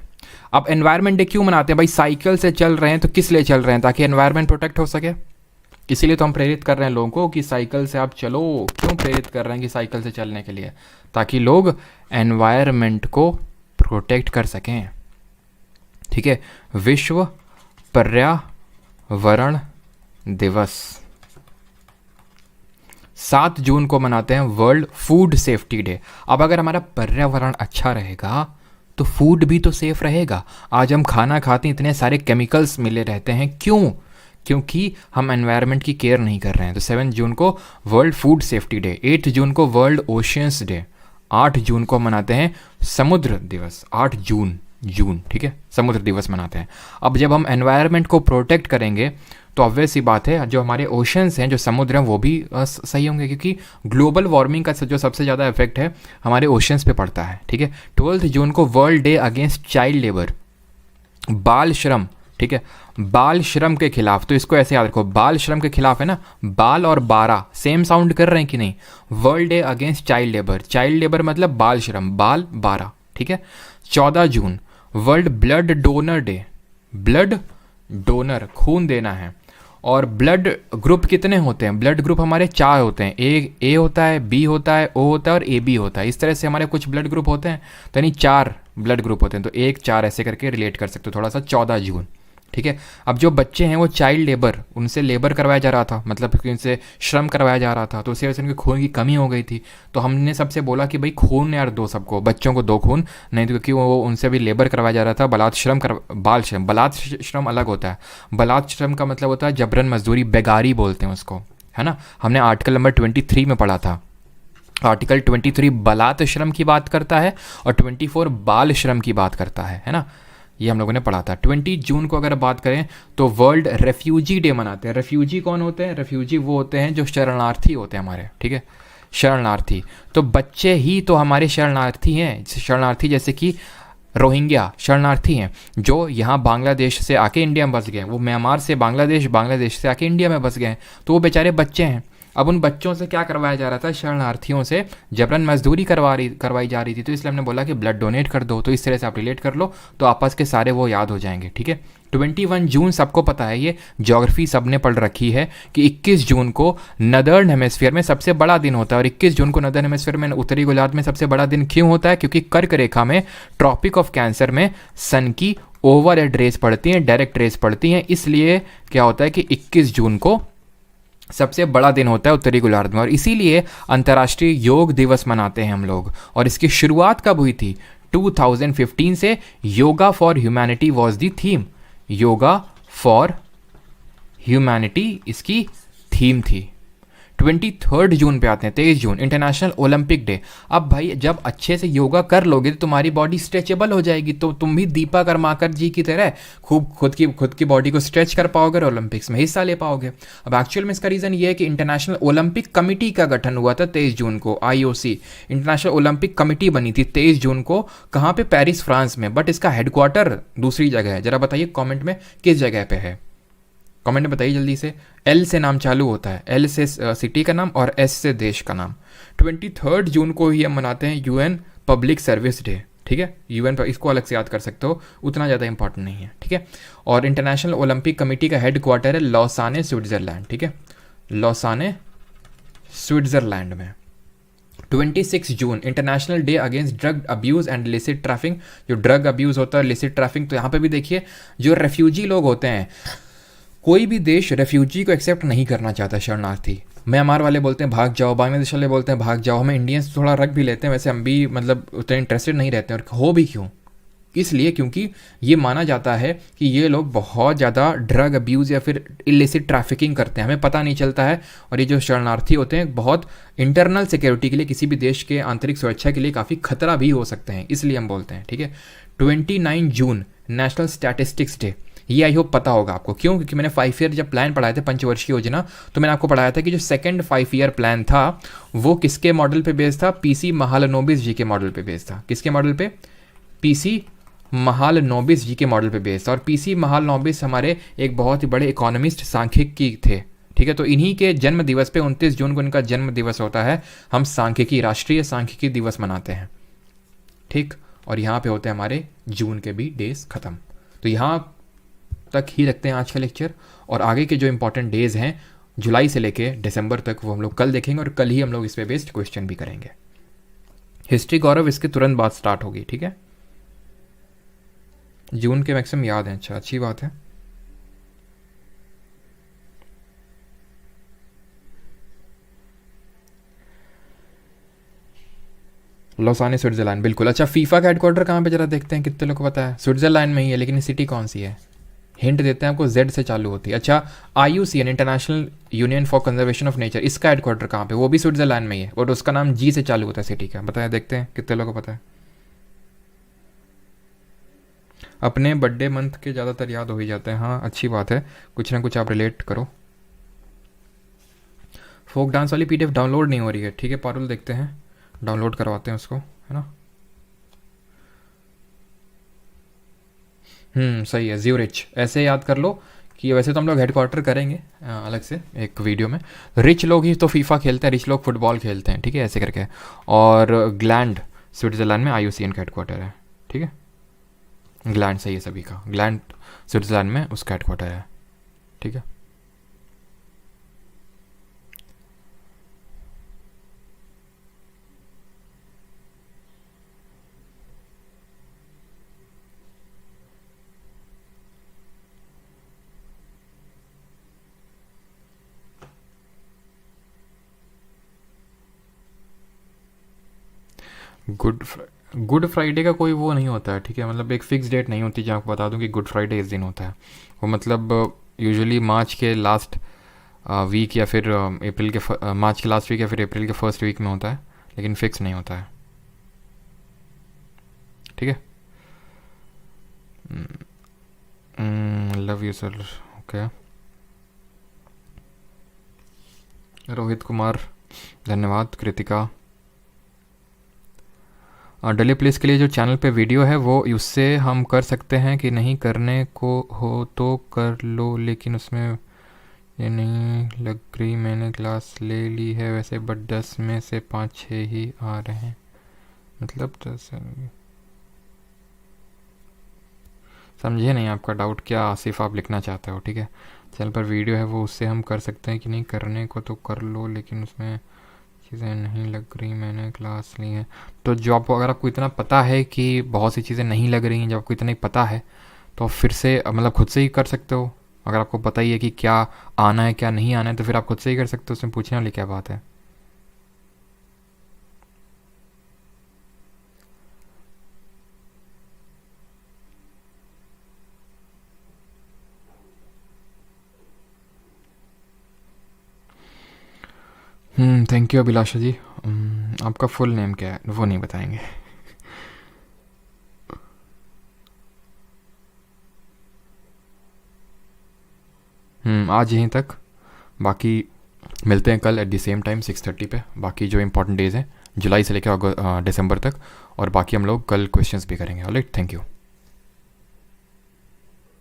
अब एनवायरनमेंट डे क्यों मनाते हैं भाई, साइकिल से चल रहे हैं तो किस लिए चल रहे हैं, ताकि एनवायरनमेंट प्रोटेक्ट हो सके, इसीलिए तो हम प्रेरित कर रहे हैं लोगों को कि साइकिल से आप चलो। क्यों प्रेरित कर रहे हैं कि साइकिल से चलने के लिए, ताकि लोग एनवायरनमेंट को प्रोटेक्ट कर सकें, ठीक है। विश्व पर्यावरण दिवस 7 जून को मनाते हैं वर्ल्ड फूड सेफ्टी डे। अब अगर हमारा पर्यावरण अच्छा रहेगा तो फूड भी तो सेफ रहेगा। आज हम खाना खाते हैं, इतने सारे केमिकल्स मिले रहते हैं, क्यों, क्योंकि हम एनवायरनमेंट की केयर नहीं कर रहे हैं। तो 7 जून को वर्ल्ड फूड सेफ्टी डे। 8 जून को वर्ल्ड ओशियंस डे। 8 जून को मनाते हैं समुद्र दिवस। 8 जून, ठीक है, समुद्र दिवस मनाते हैं। अब जब हम एनवायरनमेंट को प्रोटेक्ट करेंगे तो ऑब्वियस सी बात है जो हमारे ओशंस हैं, जो समुद्र हैं, वो भी सही होंगे, क्योंकि ग्लोबल वार्मिंग का जो सबसे ज़्यादा इफेक्ट है हमारे ओशंस पे पड़ता है, ठीक है। 12 जून को world day against child labour, बाल श्रम, ठीक है, बाल श्रम के खिलाफ। तो इसको ऐसे याद रखो, बाल श्रम के खिलाफ है ना, बाल और 12 सेम साउंड कर रहे हैं कि नहीं। World day against child labour, child labour मतलब बाल श्रम, बाल 12, ठीक है। 14 जून world blood donor day. Blood donor, खून देना है। और ब्लड ग्रुप कितने होते हैं, ब्लड ग्रुप हमारे 4 होते हैं, ए होता है, बी होता है, ओ होता है और ए बी होता है। इस तरह से हमारे कुछ ब्लड ग्रुप होते हैं, तो यानी 4 ब्लड ग्रुप होते हैं, तो 1 4 ऐसे करके रिलेट कर सकते हो थोड़ा सा। 14 जून, ठीक है। अब जो बच्चे हैं वो चाइल्ड लेबर, उनसे लेबर करवाया जा रहा था, मतलब कि उनसे श्रम करवाया जा रहा था, तो उसी वजह से उनके खून की कमी हो गई थी। तो हमने सबसे बोला कि भाई खून यार दो सबको, बच्चों को 2 खून, नहीं तो क्योंकि वो उनसे भी लेबर करवाया जा रहा था, बलात् श्रम बाल श्रम। बलात् श्रम अलग होता है, बलात् श्रम का मतलब होता है जबरन मजदूरी, बेगारी बोलते हैं उसको, है ना। हमने आर्टिकल नंबर 23 में पढ़ा था। आर्टिकल 23 बलात् श्रम की बात करता है और 24 बाल श्रम की बात करता है ना। ये हम लोगों ने पढ़ा था। 20 जून को अगर बात करें तो वर्ल्ड रेफ्यूजी डे मनाते हैं। रेफ्यूजी कौन होते हैं, रेफ्यूजी वो होते हैं जो शरणार्थी होते हैं हमारे, ठीक है, शरणार्थी। तो बच्चे ही तो हमारे शरणार्थी हैं, शरणार्थी जैसे कि रोहिंग्या शरणार्थी हैं जो यहाँ बांग्लादेश से आके इंडिया में बस गए हैं। वो म्यांमार से बांग्लादेश, बांग्लादेश से आके इंडिया में बस गए हैं, तो वो बेचारे बच्चे हैं। अब उन बच्चों से क्या करवाया जा रहा था, शरणार्थियों से जबरन मजदूरी करवाई जा रही थी। तो इसलिए हमने बोला कि ब्लड डोनेट कर दो। तो इस तरह से आप रिलेट कर लो तो आपस के सारे वो याद हो जाएंगे, ठीक है। 21 जून सबको पता है, ये ज्योग्राफी सबने पढ़ रखी है कि 21 जून को नदर्न हेमिस्फीयर में सबसे बड़ा दिन होता है। और 21 जून को नदर्न हेमिस्फीयर में, उत्तरी गोलार्ध में सबसे बड़ा दिन क्यों होता है, क्योंकि कर्क रेखा में ट्रॉपिक ऑफ कैंसर में सन की ओवर हेड रेस पड़ती हैं, डायरेक्ट रेस पड़ती हैं। इसलिए क्या होता है कि 21 जून को सबसे बड़ा दिन होता है उत्तरी गोलार्ध में, और इसीलिए अंतर्राष्ट्रीय योग दिवस मनाते हैं हम लोग। और इसकी शुरुआत कब हुई थी, 2015 से। Yoga for humanity was the theme, yoga for humanity इसकी थीम थी। 23 जून पे आते हैं, 23 जून इंटरनेशनल ओलंपिक डे। अब भाई जब अच्छे से योगा कर लोगे तो तुम्हारी बॉडी स्ट्रेचेबल हो जाएगी, तो तुम भी दीपा कर्माकर जी की तरह खूब खुद की बॉडी को स्ट्रेच कर पाओगे और ओलंपिक्स में हिस्सा ले पाओगे। अब एक्चुअल में इसका रीज़न ये है कि इंटरनेशनल ओलंपिक कमिटी का गठन हुआ था 23 जून को। IOC इंटरनेशनल ओलंपिक कमिटी बनी थी 23 जून को। कहाँ पे, पेरिस फ्रांस में, बट इसका हेडक्वार्टर दूसरी जगह है। जरा बताइए कॉमेंट में किस जगह पे है, कमेंट में बताइए जल्दी से। L से नाम चालू होता है, L से सिटी का नाम और S से देश का नाम। 23 जून को ही हम मनाते हैं UN पब्लिक सर्विस डे, ठीक है। UN पर इसको अलग से याद कर सकते हो, उतना ज़्यादा इंपॉर्टेंट नहीं है, ठीक है। और इंटरनेशनल ओलंपिक कमेटी का हेड क्वार्टर है लॉसाने स्विट्जरलैंड, ठीक है, लॉसाने स्विट्जरलैंड में। 26 जून international day against drug abuse and illicit trafficking. जो ड्रग अब्यूज़ होता है, लिसिट ट्रैफिक, तो यहाँ पे भी देखिए जो रेफ्यूजी लोग होते हैं, कोई भी देश रेफ्यूजी को एक्सेप्ट नहीं करना चाहता, शरणार्थी। म्यांमार वाले बोलते हैं भाग जाओ, बांग्लादेश वाले बोलते हैं भाग जाओ। हमें इंडियंस थोड़ा रख भी लेते हैं, वैसे हम भी मतलब उतने इंटरेस्टेड नहीं रहते हैं, और हो भी क्यों, इसलिए क्योंकि ये माना जाता है कि ये लोग बहुत ज़्यादा ड्रग अब्यूज़ या फिर इलिसिट ट्रैफिकिंग करते हैं, हमें पता नहीं चलता है। और ये जो शरणार्थी होते हैं बहुत इंटरनल सिक्योरिटी के लिए, किसी भी देश के आंतरिक सुरक्षा के लिए काफ़ी खतरा भी हो सकते हैं, इसलिए हम बोलते हैं। ठीक है, 29 जून नेशनल स्टैटिस्टिक्स डे, ये आई होप पता होगा आपको। क्यों? क्योंकि मैंने 5 ईयर जब प्लान पढ़ाए थे, पंचवर्षीय योजना, तो मैंने आपको पढ़ाया था कि जो सेकंड 5 ईयर प्लान था वो किसके मॉडल पे बेस्ड था? पीसी महालनोबिस जी के मॉडल पे बेस्ड था। किसके मॉडल पे? पीसी महालनोबिस जी के मॉडल पे बेस्ड था। और पीसी महालनोबिस हमारे एक बहुत ही बड़े इकोनॉमिस्ट, सांख्यिकी थे। ठीक है, तो इन्हीं के जन्म दिवस पे 29 जून को इनका जन्म दिवस होता है, हम सांख्यिकी, राष्ट्रीय सांख्यिकी दिवस मनाते हैं। ठीक, और यहाँ पे होते हैं हमारे जून के भी डेज खत्म। तो यहाँ तक ही रखते हैं आज का लेक्चर, और आगे के जो इंपॉर्टेंट डेज हैं जुलाई से लेके दिसंबर तक वो हम लोग कल देखेंगे, और कल ही हम लोग इस पे बेस्ड क्वेश्चन भी करेंगे। हिस्ट्री गौरव इसके तुरंत बाद स्टार्ट होगी। ठीक है, जून के मैक्सिमम याद है। अच्छा, अच्छी बात है। लॉसाने स्विट्जरलैंड, बिल्कुल। अच्छा, फीफा का हेडक्वार्टर कहाँ पे, जरा देखते हैं कितने लोग को पता है। स्विट्जरलैंड में ही है, लेकिन सिटी कौन सी है? हिंट देते हैं आपको, जेड से चालू होती है। अच्छा, IUCN, international union for conservation of nature, इसका हेडक्वार्टर कहाँ पे? वो भी स्विट्जरलैंड में ही है, और उसका नाम जी से चालू होता है सिटी का। बताया, देखते हैं कितने लोगों को पता है। अपने बर्थडे मंथ के ज़्यादातर याद हो ही जाते हैं। हाँ, अच्छी बात है, कुछ ना कुछ आप रिलेट करो। फोक डांस वाली PDF डाउनलोड नहीं हो रही है। ठीक है पारुल, देखते हैं, डाउनलोड करवाते हैं उसको, है ना। सही है, ज्यूरिच, ऐसे याद कर लो कि वैसे तो हम लोग हेडक्वार्टर करेंगे अलग से एक वीडियो में। रिच लोग ही तो फीफा खेलते हैं, रिच लोग फुटबॉल खेलते हैं। ठीक है, ऐसे करके। और ग्लैंड स्विट्ज़रलैंड में IUCN का हेडक्वार्टर है। ठीक है, ग्लैंड सही है सभी का, ग्लैंड स्विट्ज़रलैंड में उसका हेडक्वार्टर है। ठीक है, गुड फ्राइडे का कोई वो नहीं होता है। ठीक है, मतलब एक फ़िक्स डेट नहीं होती जहाँ आपको बता दूँ कि गुड फ्राइडे इस दिन होता है। वो मतलब यूजुअली मार्च के लास्ट वीक या फिर अप्रैल के मार्च के लास्ट वीक या फिर अप्रैल के फर्स्ट वीक में होता है, लेकिन फिक्स नहीं होता है। ठीक है, love you sir. Okay, Rohit Kumar धन्यवाद। कृतिका, डिले प्लेस के लिए जो चैनल पे वीडियो है वो उससे हम कर सकते हैं कि नहीं? करने को हो तो कर लो, लेकिन उसमें ये नहीं लग रही। मैंने क्लास ले ली है वैसे, बट 10 में से 5-6 ही आ रहे हैं। मतलब 10 समझे नहीं आपका डाउट क्या आसिफ आप लिखना चाहते हो। ठीक है, चैनल पर वीडियो है वो उससे हम कर सकते हैं कि नहीं? करने को तो कर लो, लेकिन उसमें चीज़ें नहीं लग रही। मैंने क्लास ली है। तो जो आपको, अगर आपको इतना पता है कि बहुत सी चीज़ें नहीं लग रही हैं, जब आपको इतना ही पता है तो फिर से मतलब खुद से ही कर सकते हो। अगर आपको पता ही है कि क्या आना है क्या नहीं आना है, तो फिर आप खुद से ही कर सकते हो, उसमें पूछने वाली क्या बात है। थैंक यू अभिलाषा जी। आपका फुल नेम क्या है? वो नहीं बताएंगे। आज यहीं तक, बाकी मिलते हैं कल एट द सेम टाइम 6:30 पे। बाकी जो इंपॉर्टेंट डेज हैं जुलाई से लेकर दिसंबर तक, और बाकी हम लोग कल क्वेश्चंस भी करेंगे। Alright, thank you.